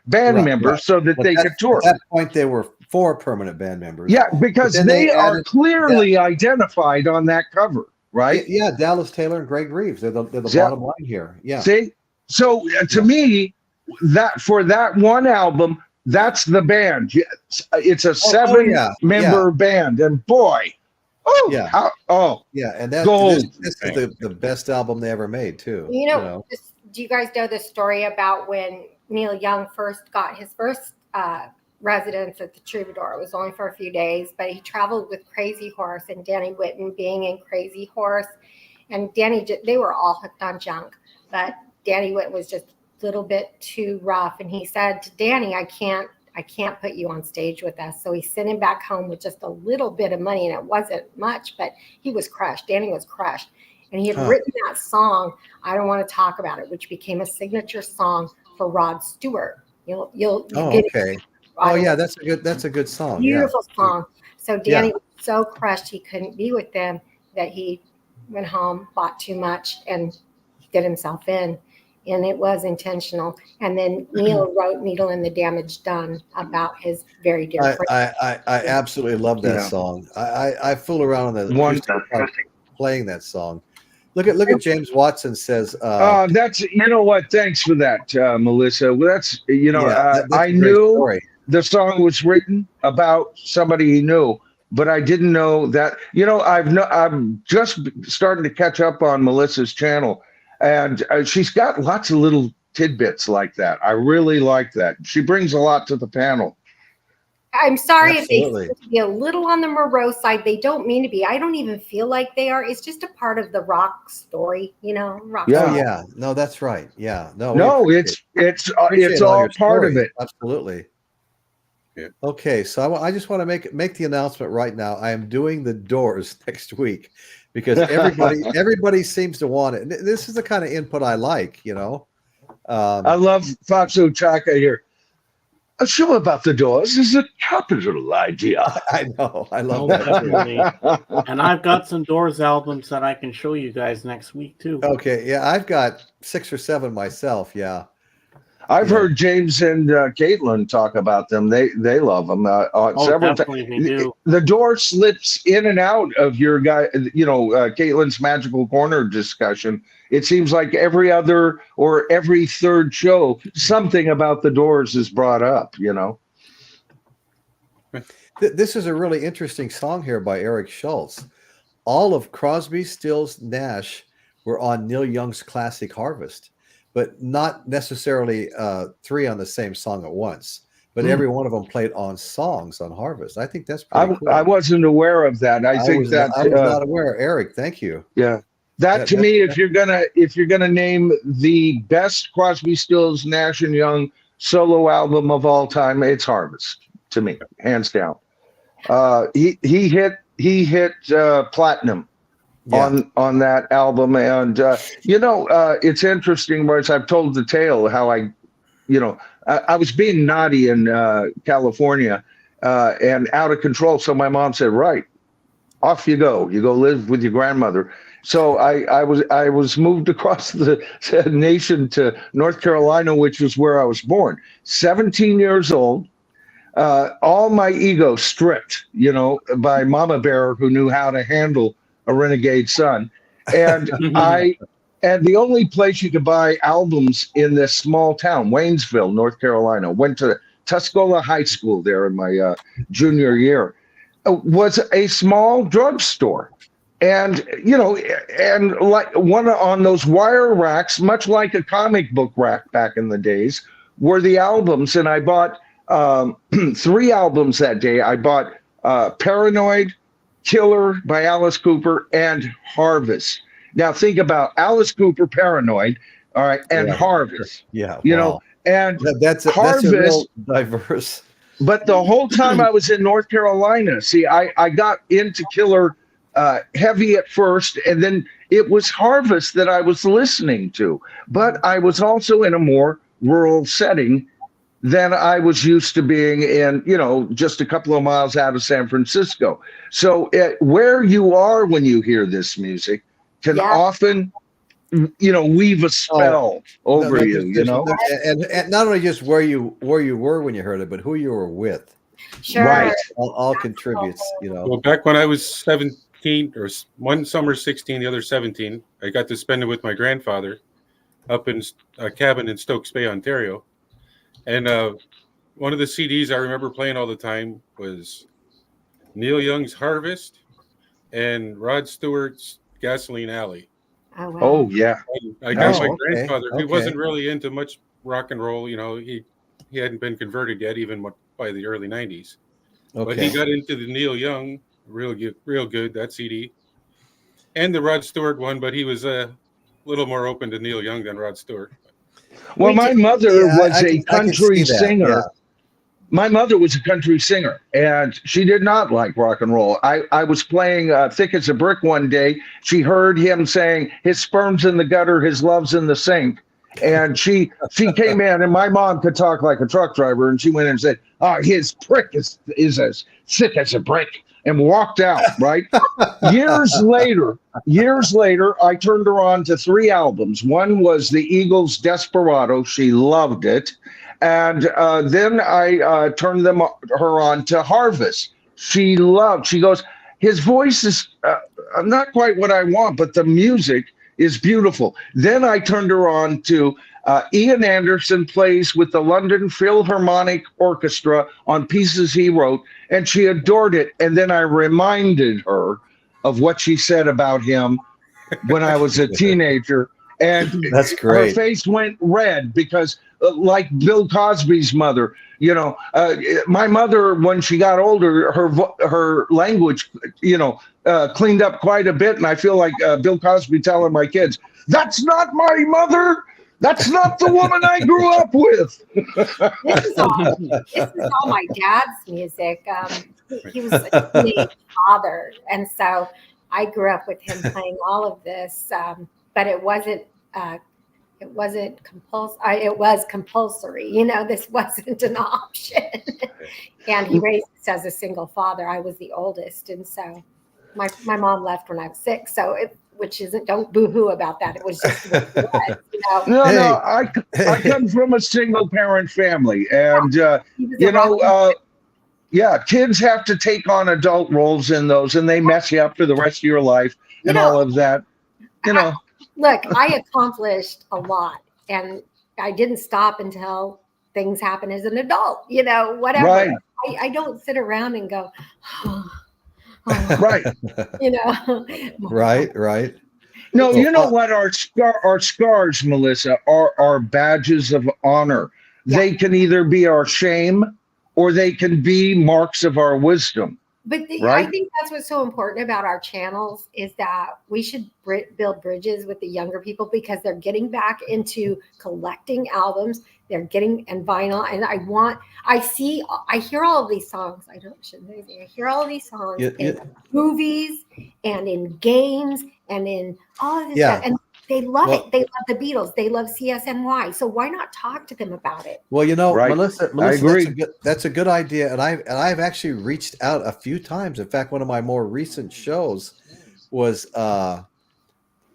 band members, so that they could tour. At that point, they were 4 permanent band members. Yeah, because they are clearly identified on that cover, right? Yeah, Dallas Taylor and Greg Reeves. They're the bottom line here. Yeah. See, so to me, that for that one album, that's the band. It's a 7-member band, and boy. And this is the best album they ever made too. Do you guys know the story about when Neil Young first got his first residence at the Troubadour? It was only for a few days, but he traveled with Crazy Horse and Danny Whitten being in Crazy Horse, and they were all hooked on junk, but Danny Whitten was just a little bit too rough, and he said to Danny, I can't put you on stage with us. So he sent him back home with just a little bit of money, and it wasn't much, but he was crushed. Danny was crushed. And he had written that song, I Don't Want to Talk About It, which became a signature song for Rod Stewart. That's a good song. Beautiful song. So Danny was so crushed he couldn't be with them that he went home, bought too much, and did himself in. And it was intentional. And then Neil wrote Needle in the Damage Done about his very dear friend. I absolutely love that song. I fool around on the playing that song. Look at James Watson says. That's what. Thanks for that, Melissa. Well, that's I knew the song was written about somebody he knew, but I didn't know that. I'm just starting to catch up on Melissa's channel, and she's got lots of little tidbits like that. I really like that. She brings a lot to the panel. I'm sorry if they seem to be a little on the morose side. They don't mean to be. I don't even feel like they are. It's just a part of the rock story, rock. Yeah. No, that's right. Yeah. No, it's all part of it. Absolutely. Yeah. Okay, so I just want to make the announcement right now. I am doing the Doors next week because everybody seems to want it. And this is the kind of input I like. I love Fatso Chaka here. A show about the Doors is a capital idea. I know. I love that. And I've got some Doors albums that I can show you guys next week, too. Okay. Yeah, I've got 6 or 7 myself. Yeah. I've heard James and Caitlin talk about them. They love them several definitely times. they do. The door slips in and out of your guy, Caitlin's Magical Corner discussion. It seems like every other or every third show, something about the Doors is brought up, This is a really interesting song here by Eric Schultz. All of Crosby, Stills, Nash were on Neil Young's classic Harvest, but not necessarily three on the same song at once. But every one of them played on songs on Harvest. I think that's pretty cool. I wasn't aware of that. I was not aware. Eric, thank you. Yeah. That to me, if you're gonna name the best Crosby, Stills, Nash and Young solo album of all time, it's Harvest to me, hands down. He hit platinum on that album, and it's interesting. Whereas I've told the tale how I was being naughty in California and out of control. So my mom said, "Right, off you go. You go live with your grandmother." So I was moved across the nation to North Carolina, which was where I was born. 17 years old. All my ego stripped, by Mama Bear, who knew how to handle a renegade son. And the only place you could buy albums in this small town, Waynesville, North Carolina, went to Tuscola High School there in my junior year, was a small drugstore. And, and like one on those wire racks, much like a comic book rack back in the days, were the albums. And I bought 3 albums that day. I bought Paranoid, Killer by Alice Cooper, and Harvest. Now think about Alice Cooper, Paranoid, all right, and Harvest. Yeah, and that's a real diverse. But the whole time I was in North Carolina, see, I got into Killer heavy at first, and then it was Harvest that I was listening to. But I was also in a more rural setting than I was used to being in, just a couple of miles out of San Francisco. So where you are when you hear this music can often, weave a spell over you, And not only just where you were when you heard it, but who you were with. Sure. Right. All contributes, Well, back when I was 17, or one summer 16, the other 17, I got to spend it with my grandfather up in a cabin in Stokes Bay, Ontario. And one of the CDs I remember playing all the time was Neil Young's Harvest and Rod Stewart's Gasoline Alley. Oh, wow. Oh, yeah. And I got my grandfather, he wasn't really into much rock and roll. He hadn't been converted yet, even by the early 90s. But he got into the Neil Young, real good, that CD. And the Rod Stewart one, but he was a little more open to Neil Young than Rod Stewart. Well, my mother was a country singer. Yeah. My mother was a country singer, and she did not like rock and roll. I was playing Thick as a Brick one day. She heard him saying, "His sperm's in the gutter, his love's in the sink." And she came in, and my mom could talk like a truck driver, and she went in and said, "Oh, his prick is as thick as a brick," and walked out, right? Years later, I turned her on to 3 albums. One was the Eagles' Desperado. She loved it. And then I turned her on to Harvest. She goes, his voice is not quite what I want, but the music is beautiful. Then I turned her on to Ian Anderson plays with the London Philharmonic Orchestra on pieces he wrote, and she adored it. And then I reminded her of what she said about him when I was a teenager. And that's great. Her face went red because, like Bill Cosby's mother, my mother, when she got older, her language, cleaned up quite a bit. And I feel like Bill Cosby telling my kids, "That's not my mother. That's not the woman I grew up with." This is all my dad's music. He was a teenage father, and so I grew up with him playing all of this. But it wasn't compulsory. It was compulsory. This wasn't an option. And he raised us as a single father. I was the oldest, and so my mom left when I was 6. So which isn't, don't boo-hoo about that. It was just what it was, you know. No, Hey. no, I come from a single parent family, and He was you a rock know, yeah, kids have to take on adult roles in those, and they mess you up for the rest of your life You and know, all of that. You know, Look, I accomplished a lot, and I didn't stop until things happen as an adult, you know, whatever. Right. I don't sit around and go, right. you know. Right. No, Well, you know what? Our scars, Melissa, are badges of honor. Yeah. They can either be our shame or they can be marks of our wisdom. But Right? I think that's what's so important about our channels is that we should build bridges with the younger people, because they're getting back into collecting albums. They're getting and vinyl. And I hear all of these songs. I hear all of these songs in movies and in games and in all of this stuff. And they love it. They love the Beatles. They love CSNY. So why not talk to them about it? Well, you know, Right. Melissa, I agree. that's a good idea, and I've actually reached out a few times. In fact, one of my more recent shows was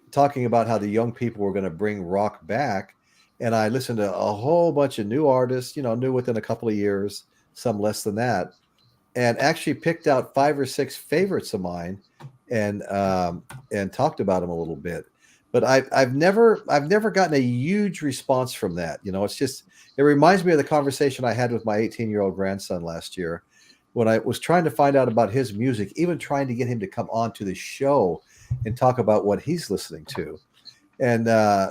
talking about how the young people were going to bring rock back, and I listened to a whole bunch of new artists, you know, new within a couple of years, some less than that, and actually picked out 5 or 6 favorites of mine, and talked about them a little bit. But I've never gotten a huge response from that. You know, it reminds me of the conversation I had with my 18-year-old grandson last year when I was trying to find out about his music, even trying to get him to come on to the show and talk about what he's listening to. And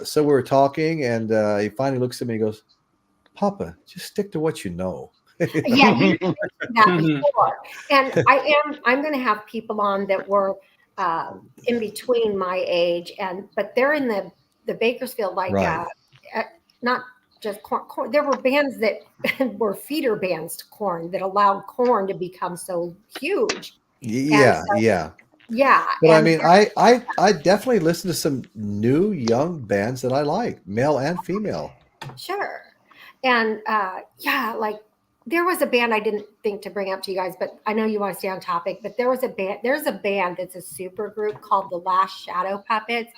so we were talking, and he finally looks at me and goes, "Papa, just stick to what you know." Yeah, you mentioned that before. And I'm going to have people on that were in between my age, but they're in the Bakersfield, like Right. not just Korn. There were bands that were feeder bands to Korn that allowed Korn to become so huge. Yeah. But I mean, I definitely listen to some new young bands that I like, male and female. Sure. And like there was a band I didn't think to bring up to you guys, but I know you want to stay on topic, but there's a band that's a super group called the Last Shadow Puppets.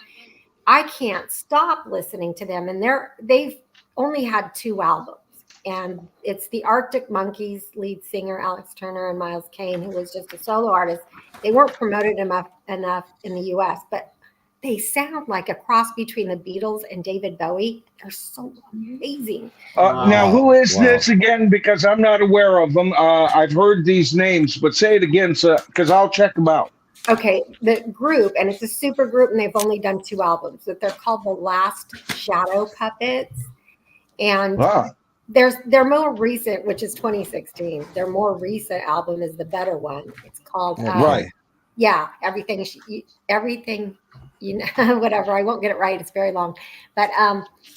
I can't stop listening to them, and they've only had 2 albums, and it's the Arctic Monkeys lead singer Alex Turner and Miles Kane, who was just a solo artist. They weren't promoted enough in the US, but they sound like a cross between the Beatles and David Bowie. They're so amazing. Now, who is Wow. this again? Because I'm not aware of them. I've heard these names, but say it again, because I'll check them out. Okay, the group, and it's a super group, and they've only done 2 albums, but they're called the Last Shadow Puppets. And their more recent, which is 2016, their more recent album is the better one. It's called Right. Yeah, everything you know, whatever. I won't get it right. It's very long, but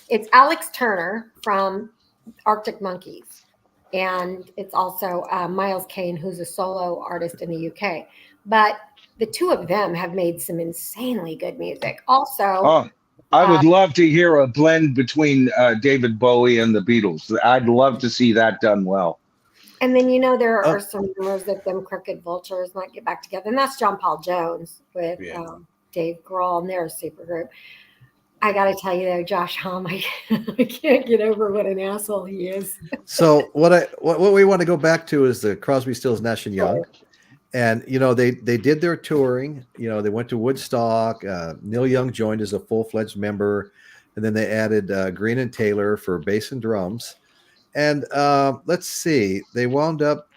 it's Alex Turner from Arctic Monkeys, and it's also Miles Kane, who's a solo artist in the UK. But the 2 of them have made some insanely good music. Also, I would love to hear a blend between David Bowie and the Beatles. I'd love to see that done well. and then, you know, there are some rumors that them Crooked Vultures might get back together, and that's John Paul Jones with Dave Grohl, and they're a super group. I got to tell you though, Josh Homme, I can't get over what an asshole he is. So what we want to go back to is the Crosby, Stills, Nash and Young, and you know they did their touring. You know, they went to Woodstock. Neil Young joined as a full-fledged member, and then they added Green and Taylor for bass and drums. And let's see, they wound up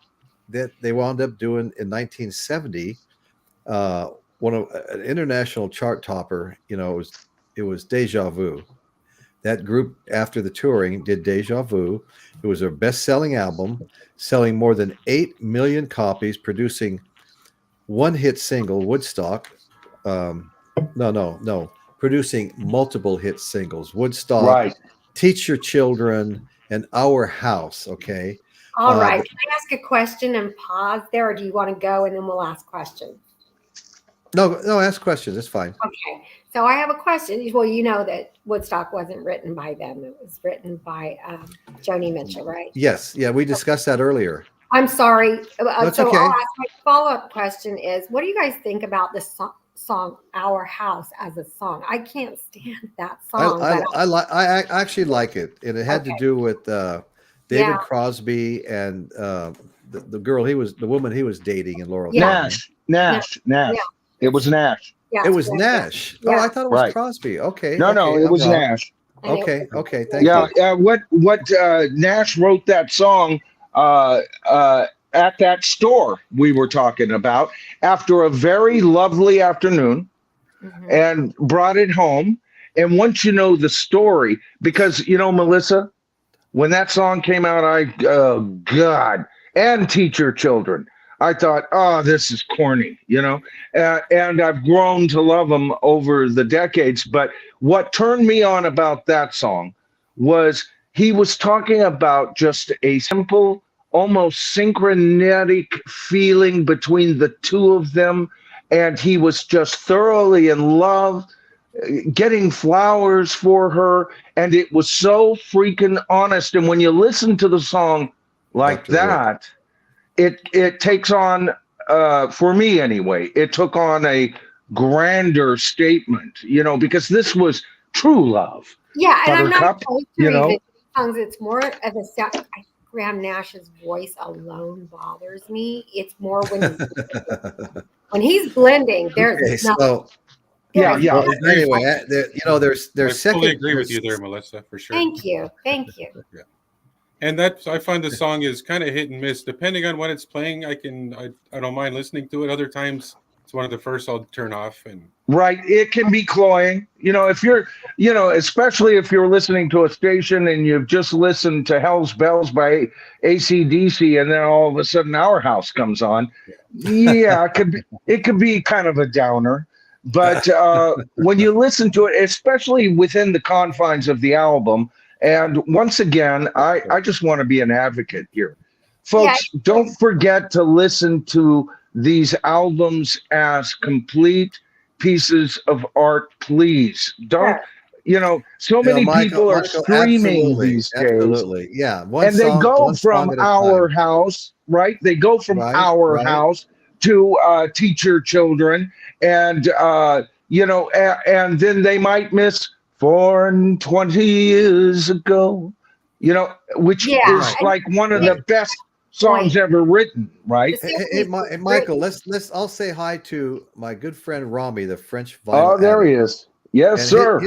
doing in 1970 an international chart topper. You know, it was Déjà Vu. That group, after the touring, did Déjà Vu. It was their best-selling album, selling more than 8 million copies, producing 1 hit single, Woodstock. Producing multiple hit singles, Woodstock, Right. Teach Your Children, and Our House. Okay. All right. Can I ask a question and pause there, or do you want to go and then we'll ask questions? No, ask questions. It's fine. Okay. So I have a question. Well, you know that Woodstock wasn't written by them. It was written by Joni Mitchell, right? Yes. Yeah, we discussed that earlier. I'm sorry. That's so okay. I'll ask my follow-up question is, what do you guys think about the song "Our House" as a song. I can't stand that song. I actually like it, and it had to do with David Yeah. Crosby and the girl the woman he was dating in Laurel Yeah. Nash. Yeah. It was Nash. Yeah, It was yeah, Nash. yeah. Oh, I thought it was Right. Crosby. Okay. No, okay, it I'm was wrong. Nash. And it Okay. was- Okay. Thank you. Yeah, what Nash wrote that song at that store we were talking about after a very lovely afternoon, Mhm. and brought it home. And once you know the story, because Melissa, when that song came out, oh God, and Teach Your Children, I thought, oh, this is corny, and I've grown to love them over the decades. But what turned me on about that song was he was talking about just a simple, almost synchronetic feeling between the two of them. And he was just thoroughly in love, getting flowers for her. And it was so freaking honest. And when you listen to the song like Dr. Rick. that, it takes on, for me anyway, it took on a grander statement, because this was true love. Yeah, and I'm not Buttercup, opposed to revisiting songs. It's more of a sound. I think Graham Nash's voice alone bothers me. It's more when he's blending. There's Okay, nothing. so Yeah. well, anyway, there's I second. fully agree with you there, Melissa, for sure. Thank you. And I find the song is kind of hit and miss. Depending on when it's playing, I don't mind listening to it. Other times, it's one of the first I'll turn off. And Right. It can be cloying, if you're, especially if you're listening to a station and you've just listened to Hell's Bells by AC/DC, and then all of a sudden Our House comes on. Yeah, it could be kind of a downer. But when you listen to it, especially within the confines of the album, and once again, I just want to be an advocate here. Folks, don't forget to listen to these albums as complete pieces of art, please. Don't, so many people are streaming these days. Absolutely. Yeah. And they go from Our House, right? They go from Our House to Teach Your Children. And, and then they might miss 420 years ago, which is like one of the best songs ever written, right? Hey, Michael, I'll say hi to my good friend Rami, the French vinyl. Oh, there he is. Yes, and sir.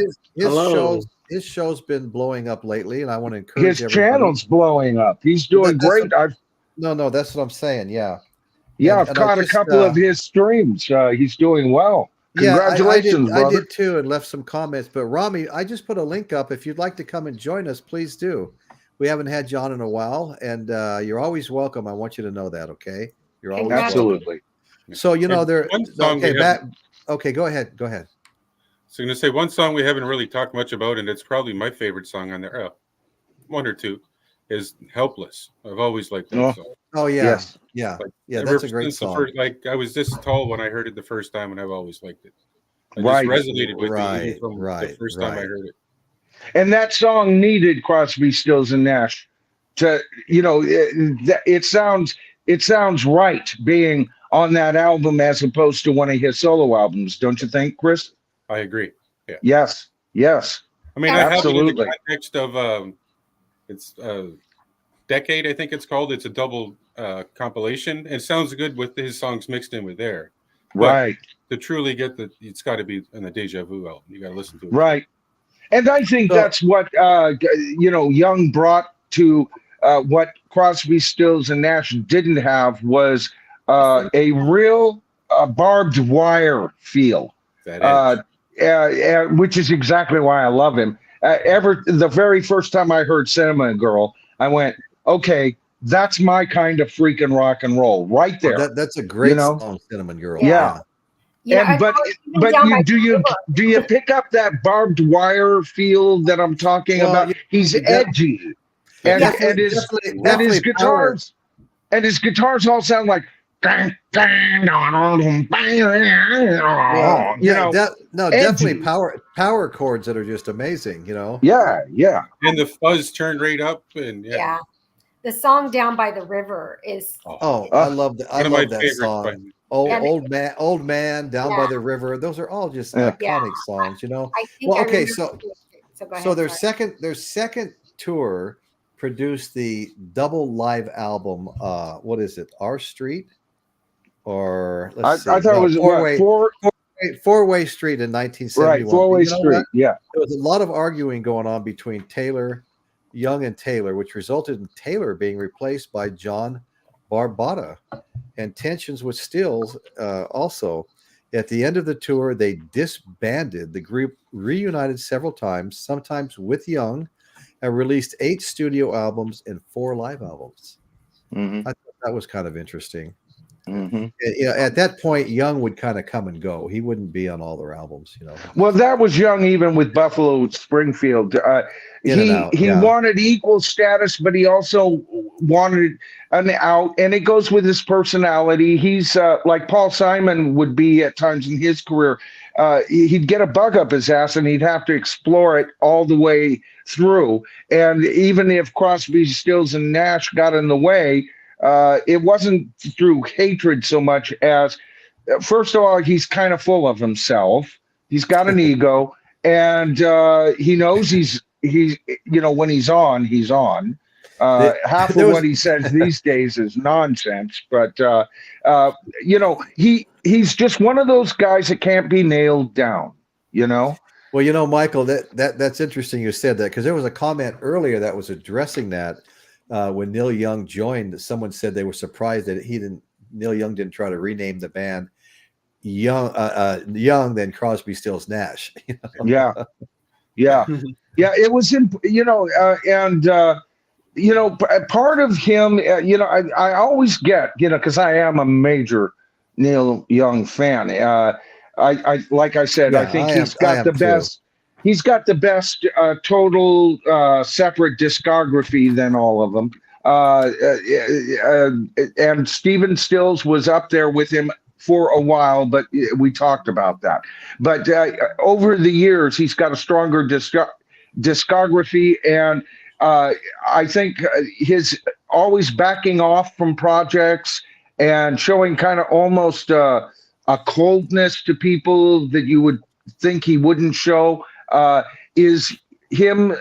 His show's been blowing up lately, and I want to encourage his channel's blowing up. He's doing great. No, that's what I'm saying. Yeah. Yeah, I've caught a couple of his streams. He's doing well. Congratulations, brother. I did too, and left some comments. But Rami, I just put a link up. If you'd like to come and join us, please do. We haven't had John in a while, and you're always welcome. I want you to know that, okay? You're always absolutely. Welcome. So there. Okay, go ahead. So I'm going to say one song we haven't really talked much about, and it's probably my favorite song on there. One or two is "Helpless." I've always liked that song. Oh yeah, yes. Yeah. That's a great song. I was this tall when I heard it the first time, and I've always liked it. It resonated with me from the first time I heard it. And that song needed Crosby, Stills, and Nash to, it sounds right being on that album as opposed to one of his solo albums, don't you think, Chris? I agree. Yeah. Yes. I mean, I have it in the context of it's Decade, I think it's called. It's a double compilation. It sounds good with his songs mixed in with there. Right. But to truly get it's got to be on the Déjà Vu album. You got to listen to it. Right. And I think that's what, Young brought to what Crosby, Stills, and Nash didn't have was a real barbed wire feel. Which is exactly why I love him. The very first time I heard Cinnamon Girl, I went, okay, that's my kind of freaking rock and roll right there. That's a great song, Cinnamon Girl. Yeah. But do you pick up that barbed wire feel that I'm talking about? He's edgy, and his guitars all sound like. Definitely power chords that are just amazing. Yeah. And the fuzz turned right up, and the song "Down by the River" is. I love that. I love that song. And- old man down by the river. Those are all just iconic songs, you know. I think Well, I okay, remember- so go ahead. so their sorry. second tour produced the double live album. What is it? Our Street, or let's see. I thought it was Four-Way Street in 1971. Right, Four-Way You know Street. what? Yeah. There was a lot of arguing going on between Young and Taylor, which resulted in Taylor being replaced by John Barbata, and tensions with Stills also. At the end of the tour, they disbanded. The group reunited several times, sometimes with Young, and released 8 studio albums and 4 live albums. Mm-hmm. I thought that was kind of interesting. Mm-hmm. You know, at that point, Young would kind of come and go. He wouldn't be on all their albums, you know. Well, that was Young even with Buffalo Springfield. He wanted equal status, but he also wanted an out, and it goes with his personality. He's like Paul Simon would be at times in his career. He'd get a bug up his ass, and he'd have to explore it all the way through. And even if Crosby, Stills, and Nash got in the way, it wasn't through hatred so much as, first of all, he's kind of full of himself. He's got an ego, and he knows he's when he's on, he's on. Half of what he says these days is nonsense, but he's just one of those guys that can't be nailed down, you know. Well, you know, Michael, that's interesting you said that, because there was a comment earlier that was addressing that when Neil Young joined. Someone said they were surprised that Neil Young didn't try to rename the band Young than Crosby, Stills, Nash. You know? Yeah. It was part of him. I always get, because I am a major Neil Young fan. I like I said, I think he's got the best. He's got the best total separate discography than all of them. And Stephen Stills was up there with him for a while, but we talked about that. But over the years, he's got a stronger discography, and I think his always backing off from projects and showing kind of almost a coldness to people that you would think he wouldn't show is him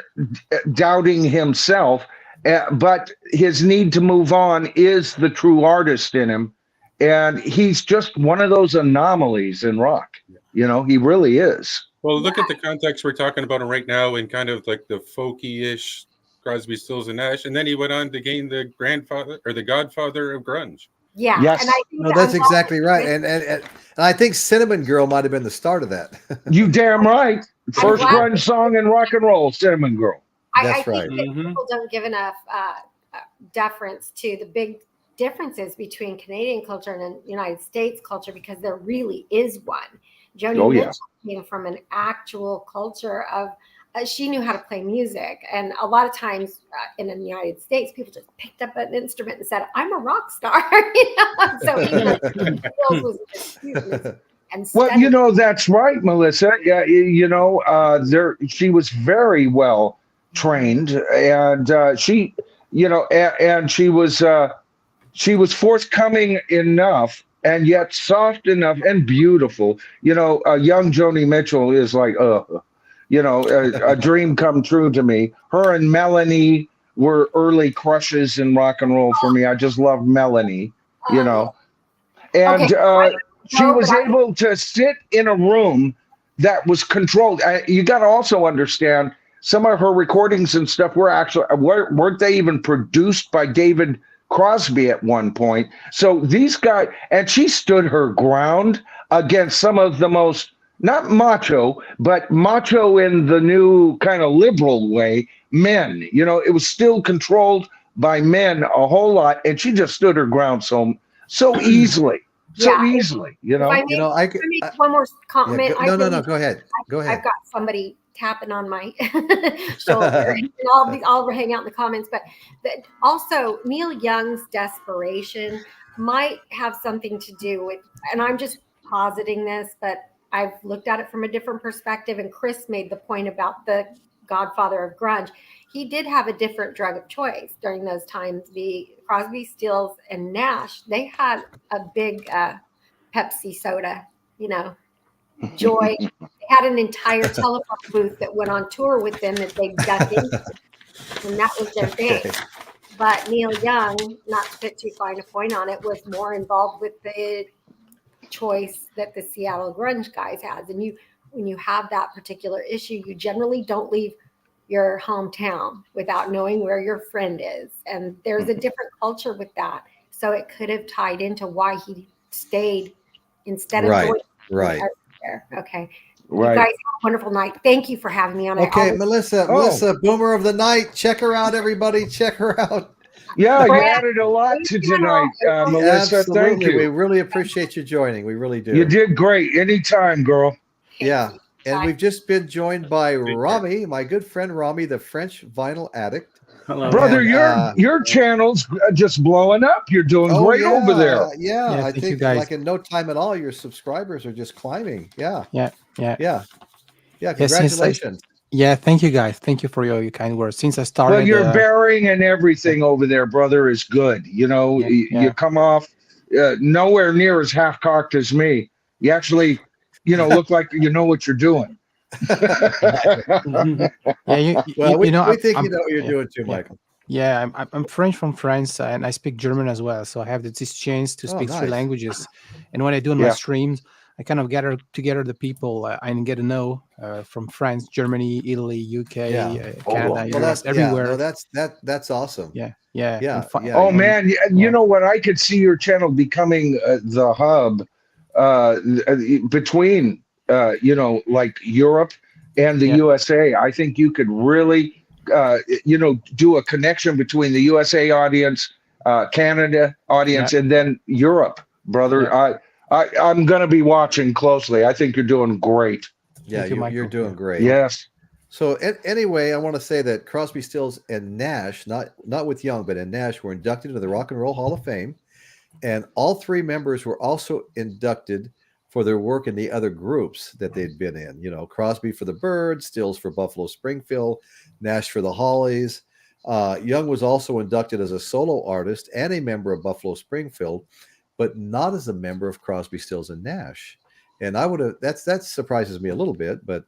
doubting himself. But his need to move on is the true artist in him. And he's just one of those anomalies in rock. You know, he really is. Well, look at the context we're talking about him right now, in kind of like the folky-ish Crosby, Stills, and Nash, and then he went on to gain the grandfather or the godfather of grunge. Yeah, yes. And I think that's exactly right. And I think Cinnamon Girl might have been the start of that. You damn right. First grunge song in rock and roll, Cinnamon Girl. That's I right. think that people don't give enough deference to the big differences between Canadian culture and United States culture, because there really is one. Joni Mitchell came from an actual culture of she knew how to play music, and a lot of times in the United States, people just picked up an instrument and said, "I'm a rock star." So Stills was and well, that's right, Melissa. Yeah, she was very well trained, and she was forthcoming enough, and yet soft enough and beautiful. Young Joni Mitchell is like, a dream come true to me. Her and Melanie were early crushes in rock and roll for me. I just love Melanie, and she was able to sit in a room that was controlled. You got to also understand, some of her recordings and stuff weren't they even produced by David Crosby at one point? So these guys, and she stood her ground against some of the most, not macho, but macho in the new kind of liberal way, men. It was still controlled by men a whole lot, and she just stood her ground so easily. Easily. If I make one more comment. Yeah, no, go ahead. Go ahead. I've got somebody tapping on my shoulder, and I'll hang out in the comments. But also, Neil Young's desperation might have something to do with, and I'm just positing this, but I've looked at it from a different perspective. And Chris made the point about the godfather of grunge. He did have a different drug of choice during those times. The Crosby, Stills, and Nash, they had a big Pepsi soda, Joy. They had an entire telephone booth that went on tour with them that they ducked into, and that was their thing. Okay. But Neil Young, not to put too fine a point on it, was more involved with the choice that the Seattle grunge guys had. And when you have that particular issue, you generally don't leave your hometown without knowing where your friend is. And there's a different culture with that. So it could have tied into why he stayed instead of going there. Okay. Right. You guys have a wonderful night. Thank you for having me on. Okay, Melissa, Boomer of the Night. Check her out, everybody. Check her out. Yeah, you added a lot to tonight, Melissa. Absolutely. Thank you. We really appreciate you joining. We really do. You did great. Anytime, girl. Yeah. And we've just been joined by Rami, my good friend Rami, the French vinyl addict. Hello. Brother, And, your channel's just blowing up. You're doing great over there. Yeah, I think like in no time at all, your subscribers are just climbing. Yeah. Congratulations. Thank you guys. Thank you for your kind words. Since I started, Well, your bearing and everything over there, brother, is good. You come off nowhere near as half-cocked as me. You actually, look like you know what you're doing. We think you know what you're doing too, Michael. Yeah, I'm French from France, and I speak German as well. So I have this chance to speak three languages. And when I do my streams, I kind of gather together the people I get to know from France, Germany, Italy, UK, Canada, US, everywhere. That's awesome. Yeah. Oh man, you know what? I could see your channel becoming the hub between like Europe and the USA. I think you could really do a connection between the USA audience, Canada audience, and then Europe, brother. I'm going to be watching closely. I think you're doing great. Yeah, you're doing great. Yes. So anyway, I want to say that Crosby, Stills, and Nash, not with Young, but in Nash, were inducted into the Rock and Roll Hall of Fame. And all three members were also inducted for their work in the other groups that they'd been in. Crosby for the Byrds, Stills for Buffalo Springfield, Nash for the Hollies. Young was also inducted as a solo artist and a member of Buffalo Springfield, but not as a member of Crosby, Stills, and Nash. And that surprises me a little bit, but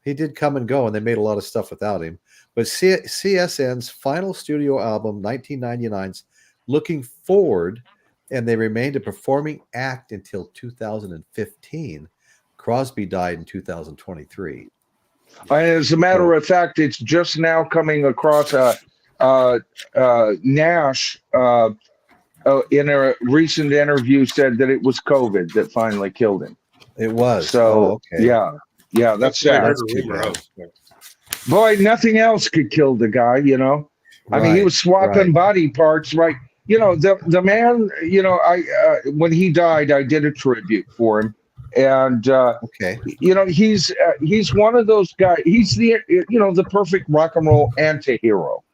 he did come and go, and they made a lot of stuff without him. But CSN's final studio album, 1999's Looking Forward, and they remained a performing act until 2015. Crosby died in 2023. As a matter of fact, it's just now coming across Nash in a recent interview said that it was COVID that finally killed him. It was. So, yeah, that's sad. Boy, nothing else could kill the guy, I mean, he was swapping body parts, right? The man, when he died, I did a tribute for him. And, he's one of those guys. He's the perfect rock and roll anti-hero.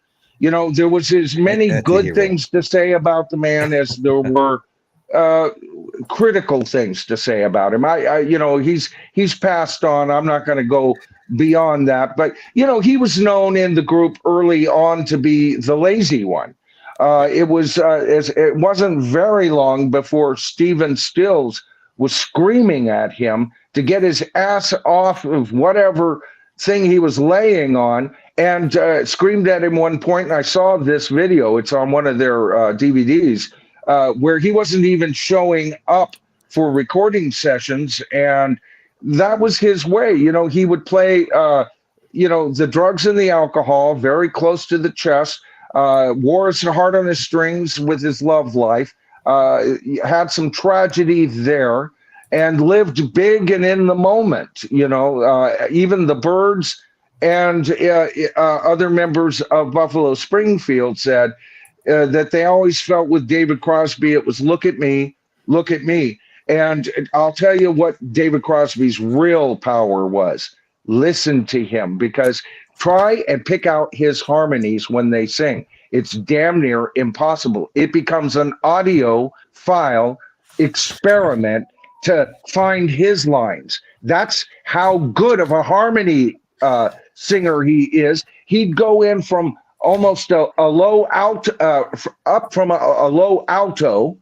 There was as many good things to say about the man as there were critical things to say about him. He's passed on. I'm not going to go beyond that, but he was known in the group early on to be the lazy one. It wasn't very long before Stephen Stills was screaming at him to get his ass off of whatever thing he was laying on, and screamed at him one point. And I saw this video. It's on one of their DVDs where he wasn't even showing up for recording sessions. And that was his way. He would play, the drugs and the alcohol very close to the chest, wore his heart on his strings with his love life, had some tragedy there, and lived big and in the moment. Even the Byrds and other members of Buffalo Springfield said that they always felt with David Crosby, it was look at me, look at me. And I'll tell you what David Crosby's real power was. Listen to him, because try and pick out his harmonies when they sing. It's damn near impossible. It becomes an audio file experiment to find his lines. That's how good of a harmony singer he is. He'd go in from almost a low out, up from a low alto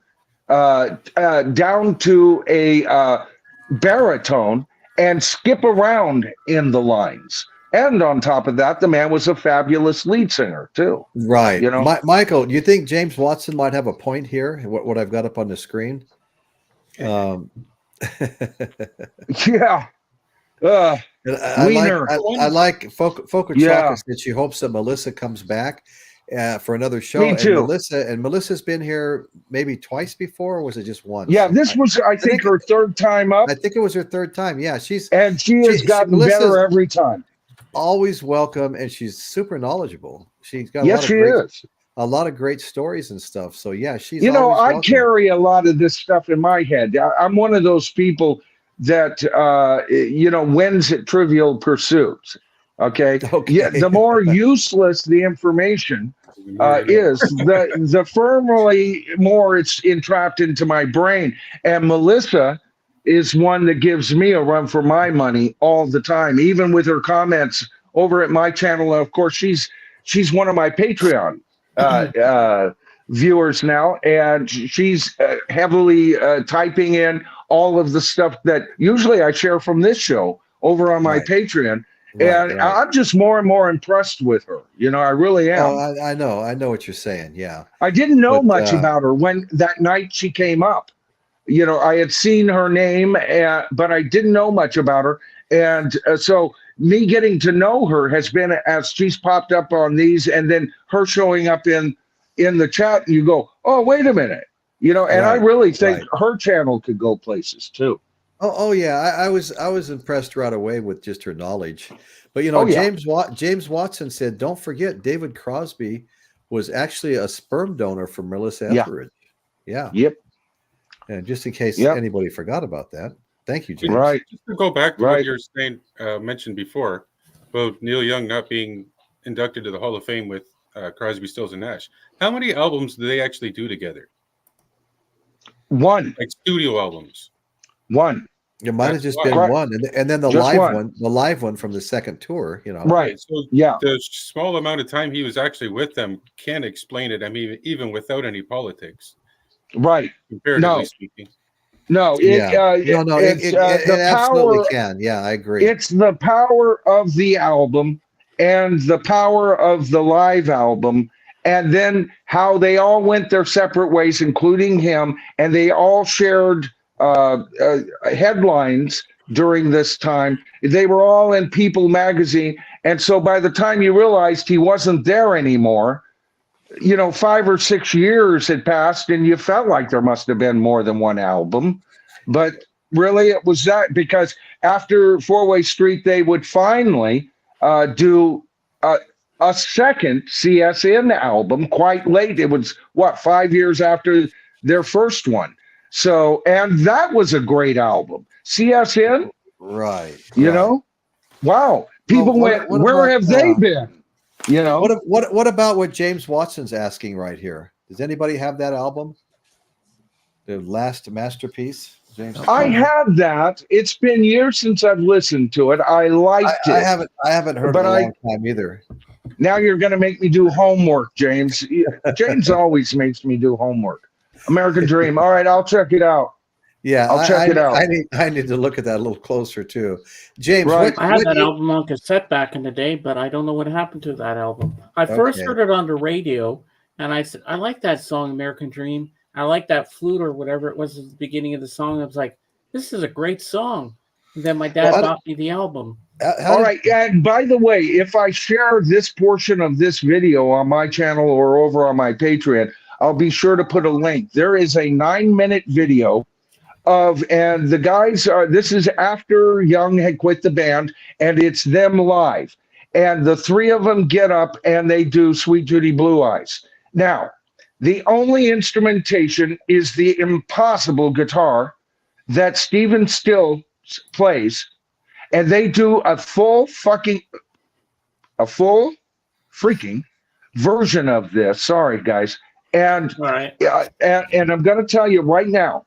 down to a baritone and skip around in the lines. And on top of that, the man was a fabulous lead singer too. Right. You know, Michael, do you think James Watson might have a point here? What I've got up on the screen? yeah. I like Foco Yeah. Chalk said she hopes that Melissa comes back for another show. Me too. Melissa's been here maybe twice before, or was it just once? Yeah, this was I think her third time up. I think it was her third time. Yeah, she has gotten better every time. Always welcome, and she's super knowledgeable. She's got a lot of great stories and stuff. So yeah, she's. You know, I welcome. carry a lot of this stuff in my head. I'm one of those people that wins at Trivial Pursuits. Okay. Yeah. The more useless the information is, the firmly more it's entrapped into my brain. And Melissa is one that gives me a run for my money all the time, even with her comments over at my channel. And of course, she's one of my Patreon viewers now, and she's heavily typing in all of the stuff that usually I share from this show over on my Patreon. And I'm just more and more impressed with her. You know, I really am. Oh, I know what you're saying. Yeah. I didn't know much about her when that night she came up. You know, I had seen her name, but I didn't know much about her. And so me getting to know her has been as she's popped up on these, and then her showing up in the chat, and you go, oh, wait a minute. You know, and I really think her channel could go places too. Oh yeah, I was impressed right away with just her knowledge. But you know, James Watson said, don't forget David Crosby was actually a sperm donor for Melissa Etheridge. Yeah. Yep. And just in case anybody forgot about that, thank you, James. Right. Just to go back to what you were saying, mentioned before about Neil Young not being inducted to the Hall of Fame with Crosby, Stills, and Nash. How many albums do they actually do together? One. Like studio albums. One. It might have just been one, and then the live one from the second tour. You know, right? So yeah, the small amount of time he was actually with them can explain it. I mean, even without any politics. Right. Comparatively speaking. No, it absolutely can. Yeah, I agree. It's the power of the album and the power of the live album, and then how they all went their separate ways, including him, and they all shared headlines during this time. They were all in People magazine, and so by the time you realized he wasn't there anymore, you know, 5 or 6 years had passed, and you felt like there must have been more than one album. But really, it was that, because after Four-Way Street, they would finally do a second CSN album quite late. It was, 5 years after their first one. So, and that was a great album. CSN? Right. You know? Wow. People went, where have they been? You know, what about what James Watson's asking right here? Does anybody have that album? The last masterpiece, James. I have that. It's been years since I've listened to it. I liked it. I haven't heard it in a long time either. Now you're going to make me do homework, James. James always makes me do homework. American Dream. All right, I'll check it out. Yeah, I'll check it out. I need to look at that a little closer too. James, I had that album on cassette back in the day, but I don't know what happened to that album. I first heard it on the radio, and I said, I like that song, American Dream. I like that flute or whatever it was at the beginning of the song. I was like, this is a great song. And then my dad bought me the album. All right. And by the way, if I share this portion of this video on my channel or over on my Patreon, I'll be sure to put a link. There is a 9-minute video and the guys this is after Young had quit the band, and it's them live, and the three of them get up and they do Sweet Judy Blue Eyes. Now, the only instrumentation is the impossible guitar that Stephen Stills plays, and they do a full freaking version of this. Sorry, guys. And and I'm going to tell you right now,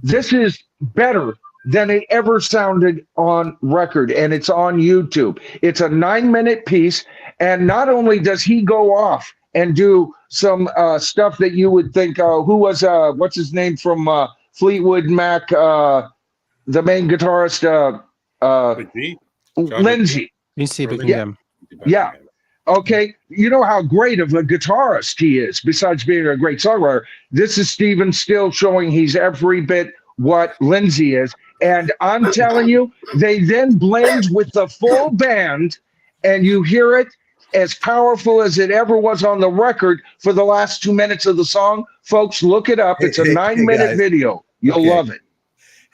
this is better than it ever sounded on record, and it's on YouTube. It's a 9-minute piece, and not only does he go off and do some stuff that you would think, who was, what's his name from Fleetwood Mac, the main guitarist, Lindsey. Yeah. Okay. You know how great of a guitarist he is, besides being a great songwriter. This is Stephen Still showing he's every bit what Lindsey is. And I'm telling you, they then blend with the full band, and you hear it as powerful as it ever was on the record for the last 2 minutes of the song. Folks, look it up. It's a 9-minute video. You'll love it.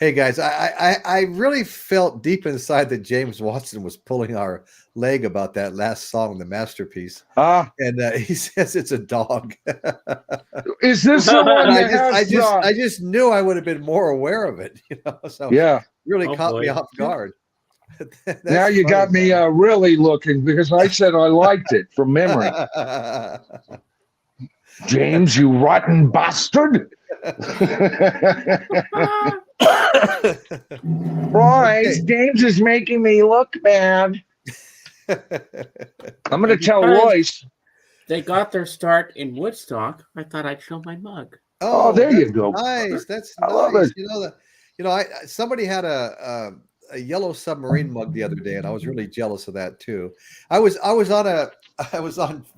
Hey guys, I really felt deep inside that James Watson was pulling our leg about that last song, the masterpiece. And he says it's a dog. Is this the one? I just knew I would have been more aware of it, you know. So yeah, really caught me off guard. Now you got me really looking, because I said I liked it from memory. James, you rotten bastard. Royce, James is making me look bad. I'm going to tell Royce. They got their start in Woodstock. I thought I'd show my mug. Oh, there you go. Nice. That's I nice. love it. Somebody had a yellow submarine mug the other day, and I was really jealous of that too. I was on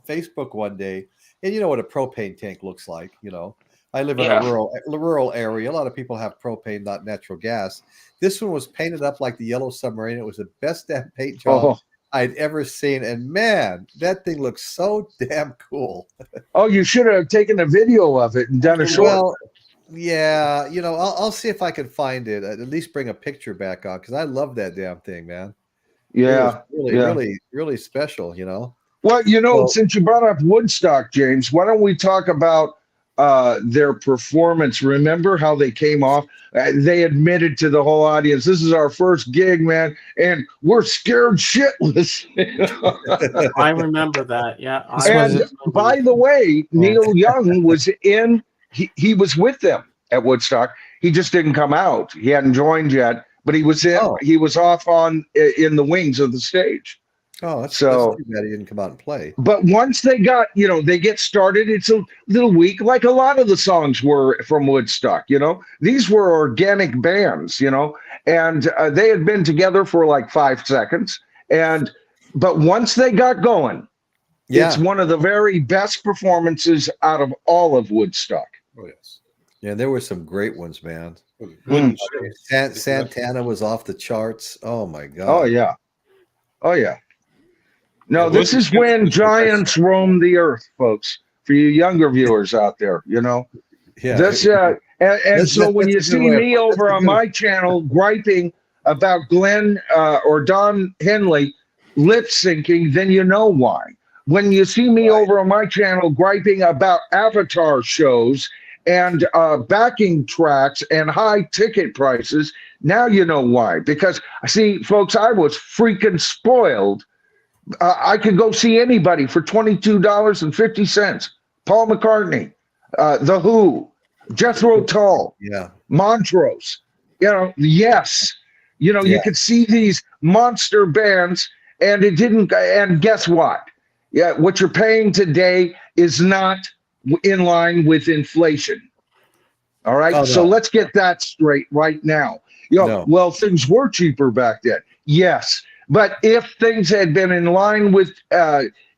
Facebook one day, and you know what a propane tank looks like, you know. I live in a rural area. A lot of people have propane, not natural gas. This one was painted up like the yellow submarine. It was the best damn paint job I'd ever seen. And man, that thing looks so damn cool. Oh, you should have taken a video of it and done a short. Well, yeah, you know, I'll see if I can find it. At least bring a picture back on, because I love that damn thing, man. Yeah, really special, you know. Well, since you brought up Woodstock, James, why don't we talk about their performance? Remember how they came off? They admitted to the whole audience, "This is our first gig, man, and we're scared shitless." I remember that. Yeah. And by the way, Neil Young was in. He was with them at Woodstock. He just didn't come out. He hadn't joined yet, but he was in. He was off in the wings of the stage. Oh, that's too bad he didn't come out and play. But once they got, they get started, it's a little weak, like a lot of the songs were from Woodstock, These were organic bands, and they had been together for like 5 seconds. But once they got going, it's one of the very best performances out of all of Woodstock. Oh, yes. Yeah, there were some great ones, man. Santana was off the charts. Oh, my God. Oh, yeah. Oh, yeah. No, this is when giants roam the earth, folks, for you younger viewers out there, Yeah. So when you see me over on my channel griping about Glenn or Don Henley lip syncing, then you know why. When you see me over on my channel griping about Avatar shows and backing tracks and high ticket prices, now you know why. Because, see, folks, I was freaking spoiled. I could go see anybody for $22.50. Paul McCartney, The Who, Jethro Tull, Montrose. Yes. You could see these monster bands, and it didn't. And guess what? Yeah, what you're paying today is not in line with inflation. All right. So let's get that straight right now. Well, things were cheaper back then. Yes. But if things had been in line with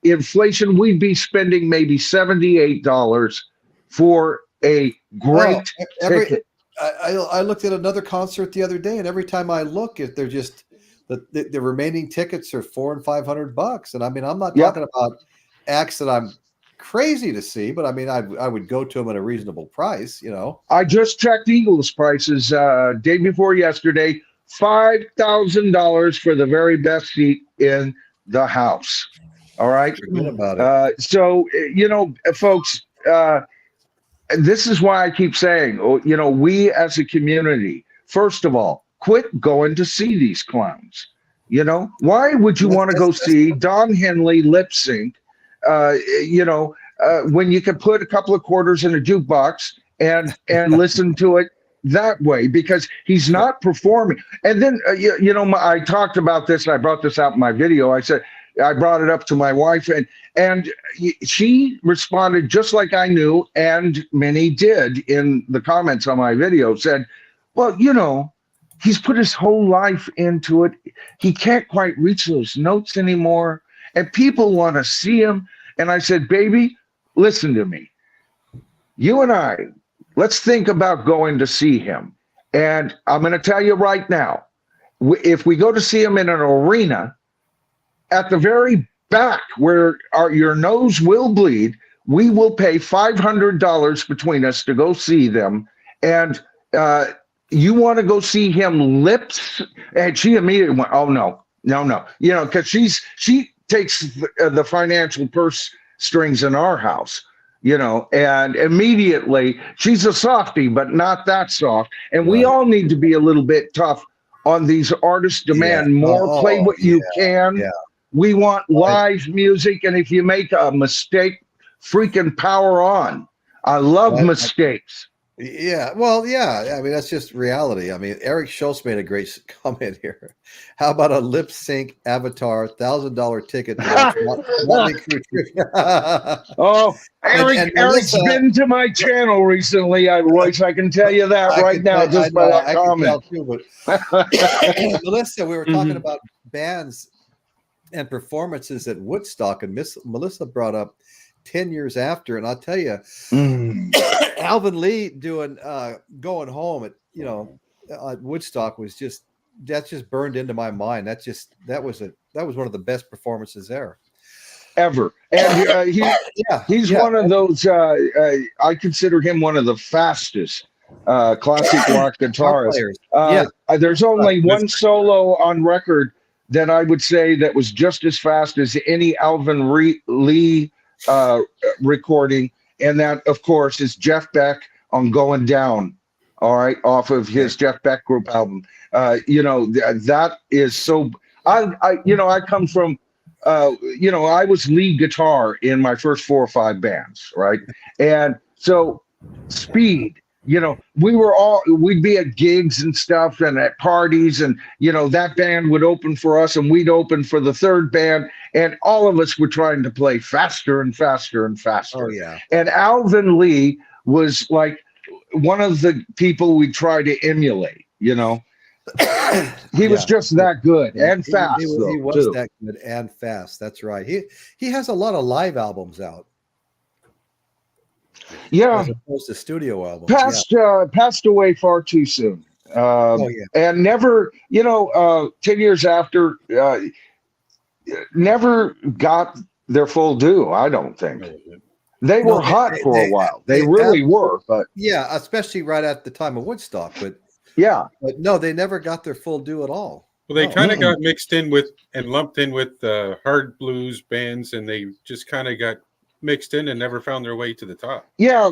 inflation, we'd be spending maybe $78 for a great ticket. I looked at another concert the other day, and every time I look, they're just the remaining tickets are $400 and $500. And I mean, I'm not talking about acts that I'm crazy to see, but I mean, I would go to them at a reasonable price. I just checked Eagles prices day before yesterday. $5,000 for the very best seat in the house. All right. Forget about it. So, folks, this is why I keep saying, we as a community, first of all, quit going to see these clowns. Why would you want to go see Don Henley lip sync, when you could put a couple of quarters in a jukebox and listen to it that way, because he's not performing. And then I talked about this, and I brought this out in my video. I said, I brought it up to my wife, and she responded just like I knew, and many did in the comments on my video, said, well, you know, he's put his whole life into it. He can't quite reach those notes anymore, and people want to see him. And I said, baby, listen to me. You and I, let's think about going to see him. And I'm going to tell you right now, if we go to see him in an arena, at the very back where your nose will bleed, we will pay $500 between us to go see them. And you want to go see him lips? And she immediately went, oh, no. You know, because she takes the financial purse strings in our house. You know, and immediately she's a softie, but not that soft. And we all need to be a little bit tough on these artists demand more. Play what you can. Yeah. We want live music. And if you make a mistake, freaking power on. I love mistakes. Yeah. Well, yeah. I mean, that's just reality. I mean, Eric Schultz made a great comment here. How about a lip sync avatar, $1,000 ticket? Oh, Eric's been to my channel recently, Royce. I can tell you that right now, just by that comment. Melissa, we were talking about bands and performances at Woodstock, and Melissa brought up 10 years after, and I'll tell you, Alvin Lee doing Going Home at Woodstock was just burned into my mind. That was one of the best performances there ever. And he's one of those. I consider him one of the fastest classic rock guitarists. There's only one solo on record that I would say that was just as fast as any Alvin Lee recording, and that of course is Jeff Beck on Going Down, all right, off of his Jeff Beck Group album. That is so I come from I was lead guitar in my first 4 or 5 bands, right? And so Speed, we'd be at gigs and stuff and at parties, and that band would open for us and we'd open for the third band, and all of us were trying to play faster and faster and faster. Oh yeah. And Alvin Lee was like one of the people we try to emulate, He was just that good and fast. He was that good and fast. That's right. He has a lot of live albums out. Yeah, as opposed to studio albums. Passed away far too soon. And never, 10 years after, never got their full due. I don't think they were hot for a while. They really were, but yeah, especially right at the time of Woodstock. But no, they never got their full due at all. Well, they kind of got mixed in with and lumped in with hard blues bands, and they just kind of got mixed in and never found their way to the top. Yeah,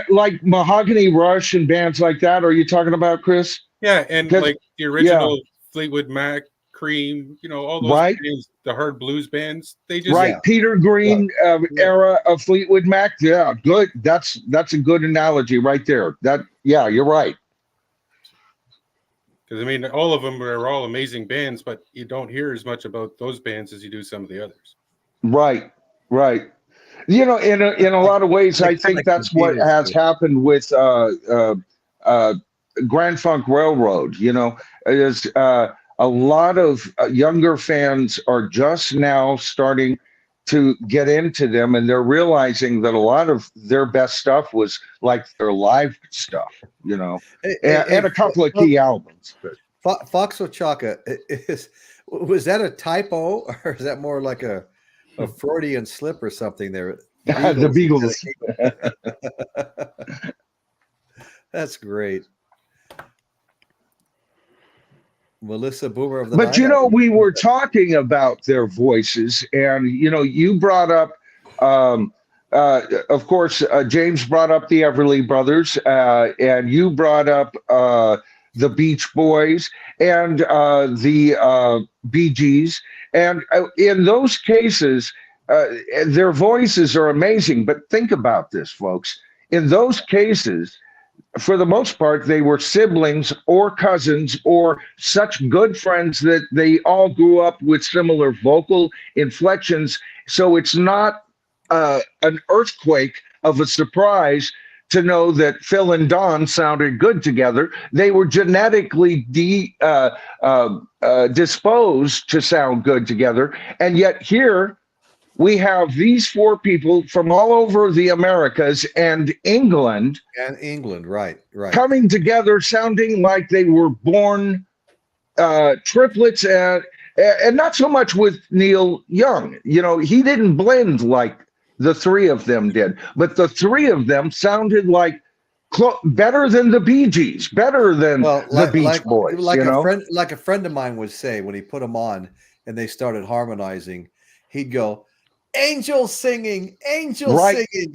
like Mahogany Rush and bands like that. Are you talking about, Chris? Yeah, and like the original Fleetwood Mac, Cream, all those bands, the hard blues bands. They just Peter Green era of Fleetwood Mac. Yeah, good. That's a good analogy right there. You're right. Because all of them are all amazing bands, but you don't hear as much about those bands as you do some of the others. Right. In a lot of ways, I think that's what has happened with Grand Funk Railroad. Is a lot of younger fans are just now starting to get into them, and they're realizing that a lot of their best stuff was like their live stuff, and a couple of key albums. Fox Ochaka, was that a typo, or is that more like a Freudian slip or something there? The Beagles. That's great. Melissa Boomer of the But we were talking about their voices, and you brought up of course James brought up the Everly Brothers, and you brought up the Beach Boys and the Bee Gees, and in those cases their voices are amazing. But think about this, folks. In those cases, for the most part, they were siblings or cousins or such good friends that they all grew up with similar vocal inflections. So it's not an earthquake of a surprise to know that Phil and Don sounded good together. They were genetically disposed to sound good together. And yet here we have these four people from all over the Americas and England. And England, right. Coming together, sounding like they were born triplets, and not so much with Neil Young. You know, he didn't blend like the three of them did, but the three of them sounded like better than the Bee Gees, better than the Beach Boys. Like a friend of mine would say when he put them on and they started harmonizing, he'd go, "Angels singing, angels singing."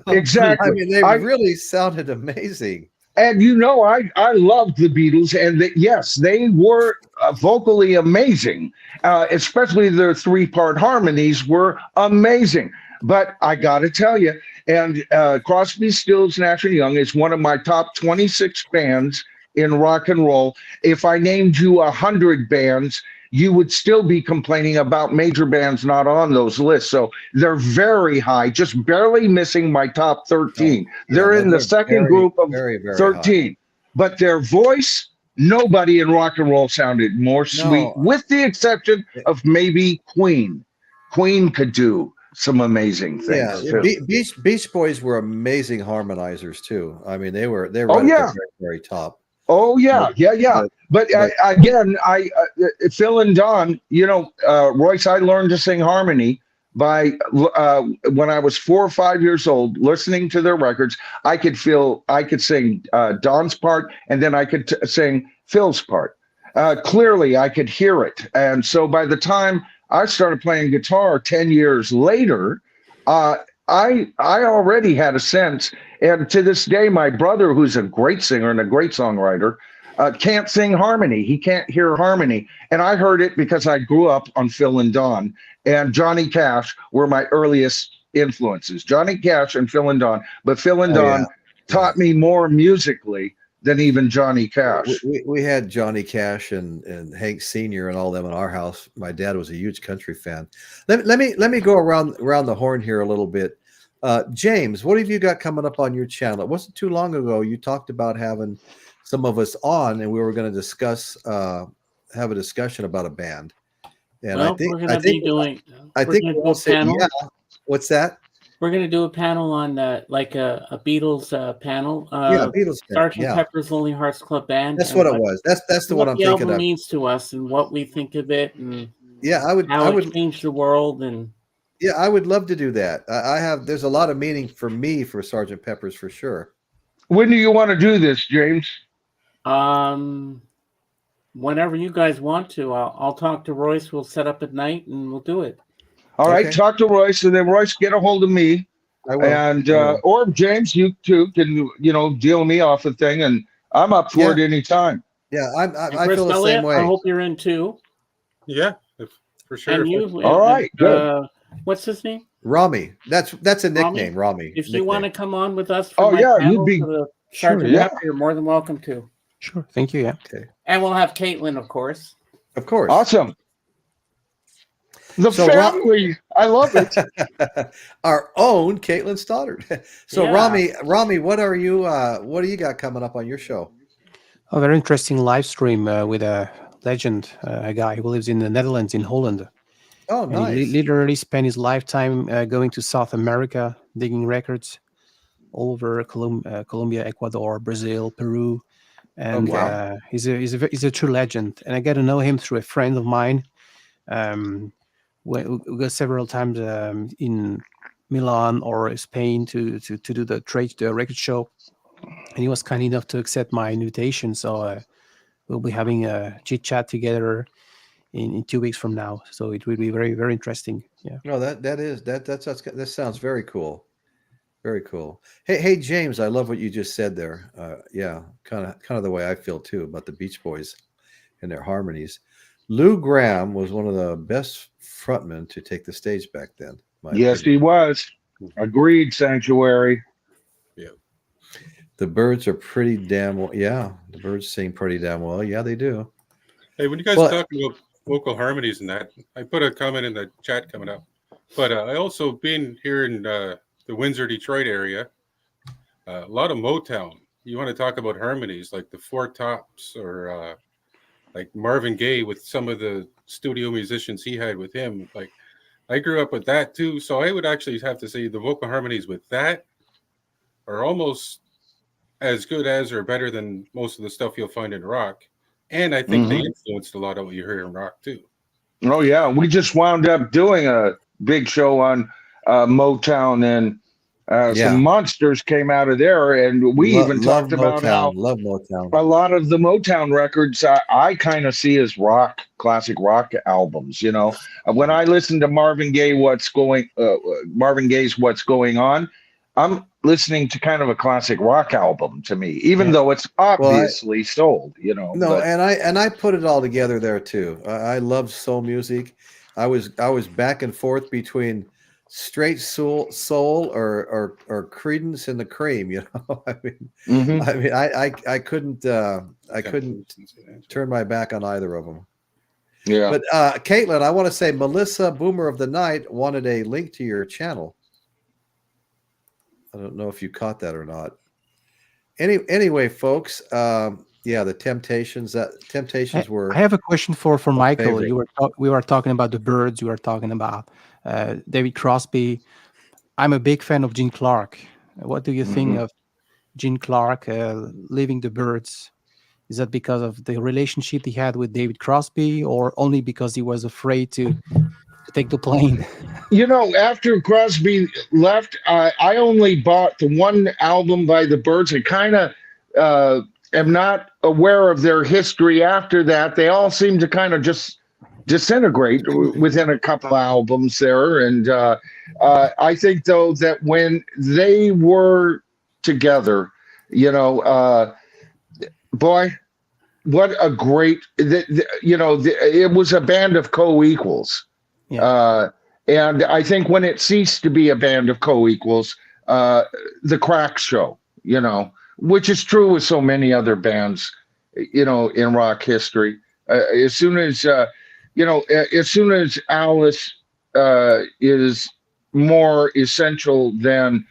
Exactly. I mean, they really sounded amazing. And you know, I loved the Beatles, and yes, they were vocally amazing. Especially their three-part harmonies were amazing. But I got to tell you, and Crosby, Stills, Nash & Young is one of my top 26 bands in rock and roll. If I named you 100 bands, you would still be complaining about major bands not on those lists. So they're very high, just barely missing my top 13. They're in the second group of very 13. High. But their voice, nobody in rock and roll sounded more sweet, with the exception of maybe Queen. Queen could do some amazing things. Yeah, Beach Boys were amazing harmonizers too. I mean, they were at the very, very top. Oh yeah, But again, Phil and Don, you know, Royce, I learned to sing harmony by when I was 4 or 5 years old, listening to their records. I could sing Don's part, and then I could sing Phil's part. Clearly, I could hear it, and so by the time I started playing guitar 10 years later, I already had a sense. And to this day, my brother, who's a great singer and a great songwriter, can't sing harmony. He can't hear harmony. And I heard it because I grew up on Phil and Don. And Johnny Cash were my earliest influences. Johnny Cash and Phil and Don. But Phil and Don taught me more musically than even Johnny Cash. We had Johnny Cash and Hank Sr. and all them in our house. My dad was a huge country fan. Let me go around the horn here a little bit. James, what have you got coming up on your channel? It wasn't too long ago you talked about having some of us on, and we were going to have a discussion about a band. And I think we'll say, what's that? We're going to do a panel on like a Beatles panel. Beatles. Sgt. Pepper's Lonely Hearts Club Band. That's what it was. That's the one I'm thinking of. What the album means to us and what we think of it, and how it changed the world. And I would love to do that. There's a lot of meaning for me for Sgt. Pepper's for sure. When do you want to do this, James? Whenever you guys want to. I'll talk to Royce. We'll set up at night and we'll do it. All right, talk to Royce, and then Royce, get a hold of me. I will. And or James, you too can deal me off a thing, and I'm up for it anytime. Yeah, I feel the same way. I hope you're in too. Yeah, for sure. And you, all right, good. What's his name? Rami. That's a nickname, Rami. If you want to come on with us, for you'd be sure. You're more than welcome to. Sure, thank you. Yeah. Okay. And we'll have Caitlin, of course. Of course. Awesome. The family, I love it. Our own Caitlin Stoddard. So Rami, what do you got coming up on your show? A very interesting live stream with a legend, a guy who lives in the Netherlands, in Holland. Oh, nice. And he literally spent his lifetime going to South America, digging records all over Colombia, Ecuador, Brazil, Peru. And he's a true legend. And I got to know him through a friend of mine. We go several times in Milan or Spain to do the record show, and he was kind enough to accept my invitation. So we'll be having a chit chat together in 2 weeks from now. So it will be very, very interesting. Yeah. No, that sounds very cool. Very cool. Hey James, I love what you just said there. Kind of the way I feel too about the Beach Boys and their harmonies. Lou Gramm was one of the best frontmen to take the stage back then. Yes, he was. Agreed, Sanctuary. Yeah. The Byrds are pretty damn well. Yeah, the Byrds sing pretty damn well. Yeah, they do. Hey, when you guys are talking about vocal harmonies and that, I put a comment in the chat coming up. But I also been here in the Windsor, Detroit area. A lot of Motown. You want to talk about harmonies like the Four Tops or like Marvin Gaye with some of the studio musicians he had with him. Like I grew up with that too. So I would actually have to say the vocal harmonies with that are almost as good as or better than most of the stuff you'll find in rock. And I think they influenced a lot of what you hear in rock too. Oh yeah, we just wound up doing a big show on Motown, and some monsters came out of there, and we even talked about how Motown. A lot of the Motown records I kind of see as rock, classic rock albums. You know, when I listen to Marvin Gaye's "What's Going On," I'm listening to kind of a classic rock album to me, even though it's obviously soul, you know. No, and I put it all together there too. I love soul music. I was back and forth between straight soul or Creedence and the Cream, you know. I couldn't turn my back on either of them. Yeah. But Caitlin, I want to say Melissa Boomer of the Night wanted a link to your channel. I don't know if you caught that or not. Anyway, folks, the Temptations. Were. I have a question for Michael. We were talking about the Byrds. You were talking about David Crosby. I'm a big fan of Gene Clark. What do you think of Gene Clark leaving the Byrds? Is that because of the relationship he had with David Crosby, or only because he was afraid to take the plane? You know, after Crosby left, I only bought the one album by the Byrds. I kind of am not aware of their history after that. They all seem to kind of just disintegrate within a couple of albums there. And I think, though, that when they were together, you know, boy, what a great, it was a band of co-equals. Yeah. And I think when it ceased to be a band of co-equals, the cracks show, you know, which is true with so many other bands, you know, in rock history. As soon as Alice is more essential than,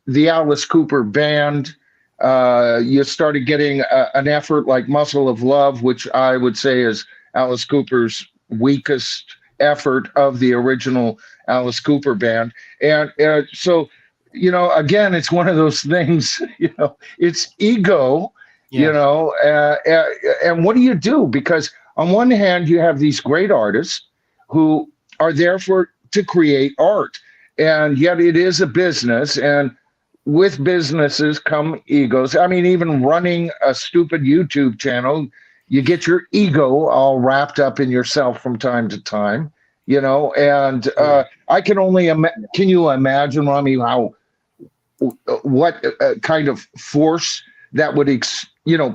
the Alice Cooper band, you started getting an effort like Muscle of Love, which I would say is Alice Cooper's weakest effort of the original Alice Cooper band. And so, you know, again, it's one of those things, you know, it's ego, you know, and what do you do? Because on one hand, you have these great artists who are there to create art, and yet it is a business, and with businesses come egos. I mean, even running a stupid YouTube channel, you get your ego all wrapped up in yourself from time to time, you know, and I can only can you imagine, Rami, what kind of force that would,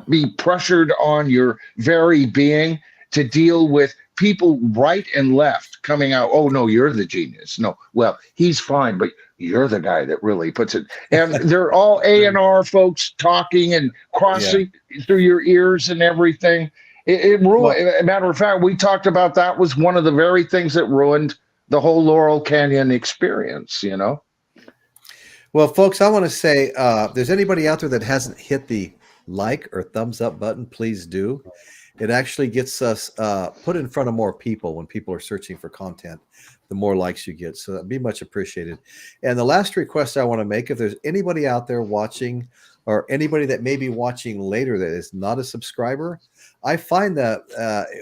be pressured on your very being to deal with people right and left coming out, oh, no, you're the genius. No, well, he's fine, but you're the guy that really puts it. And they're all A&R folks talking and crossing through your ears and everything. It ruined. Well, matter of fact, we talked about that was one of the very things that ruined the whole Laurel Canyon experience, you know? Well, folks, I want to say, if there's anybody out there that hasn't hit the like or thumbs up button, please do. It actually gets us put in front of more people when people are searching for content. The more likes you get, so that'd be much appreciated. And the last request I want to make, if there's anybody out there watching, or anybody that may be watching later that is not a subscriber, I find that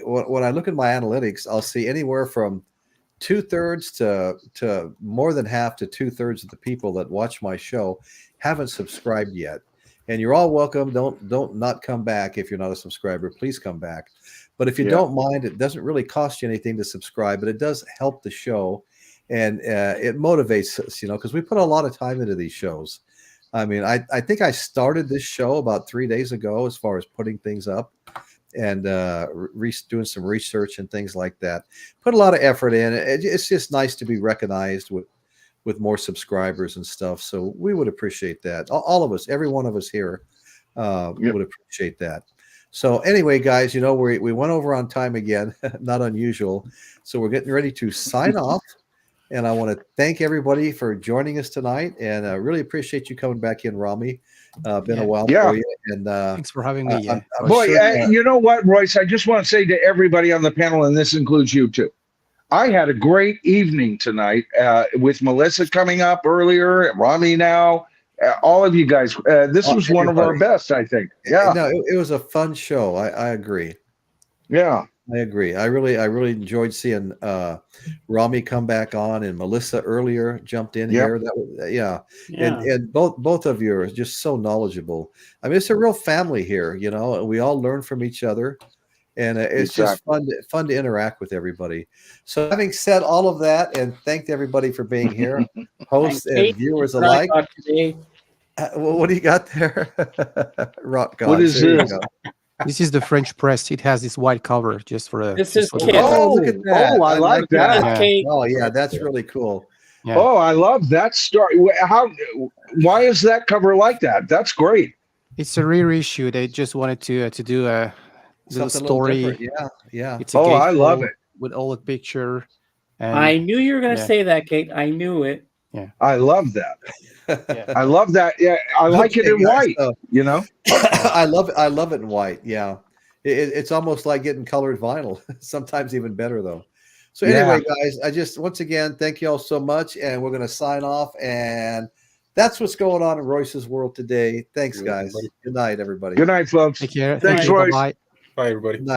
when I look at my analytics, I'll see anywhere from 2/3 to more than half to 2/3 of the people that watch my show haven't subscribed yet. And you're all welcome. Don't not come back if you're not a subscriber. Please come back. But if you don't mind, it doesn't really cost you anything to subscribe, but it does help the show, and it motivates us, you know, because we put a lot of time into these shows. I mean, I think I started this show about 3 days ago as far as putting things up and doing some research and things like that. Put a lot of effort in. It's just nice to be recognized with with more subscribers and stuff. So we would appreciate that. All of us, every one of us here would appreciate that. So anyway, guys, you know, we went over on time again, not unusual. So we're getting ready to sign off. And I want to thank everybody for joining us tonight. And I really appreciate you coming back in, Rami. Been a while for you. And thanks for having me. You know what, Royce? I just want to say to everybody on the panel, and this includes you too, I had a great evening tonight with Melissa coming up earlier, and Rami now. All of you guys, this was one of our best, I think. Yeah, no, it was a fun show. I agree. Yeah, I agree. I really enjoyed seeing Rami come back on, and Melissa earlier jumped in here. That was, and both of you are just so knowledgeable. I mean, it's a real family here. You know, we all learn from each other, and it's just fun to interact with everybody. So, having said all of that, and thanked everybody for being here, hosts and viewers alike. What do you got there? Rock God. What is this? This is the French press. It has this white cover just for a. This is look at that. Oh, I like that. Oh, yeah, that's really cool. Yeah. Oh, I love that story. Why is that cover like that? That's great. It's a reissue. They just wanted to do a little story. Yeah. It's a I love it with all the picture. And, I knew you were going to say that, Kate. I knew it. Yeah, I love that. I love that. Yeah, I like it in white. You know, I love it in white. Yeah, it's almost like getting colored vinyl. Sometimes even better though. So anyway, guys, I just once again thank you all so much, and we're going to sign off. And that's what's going on in Royce's world today. Thanks, guys. Good night, everybody. Good night, folks. Take care. Thanks, Royce. Bye. Bye, everybody.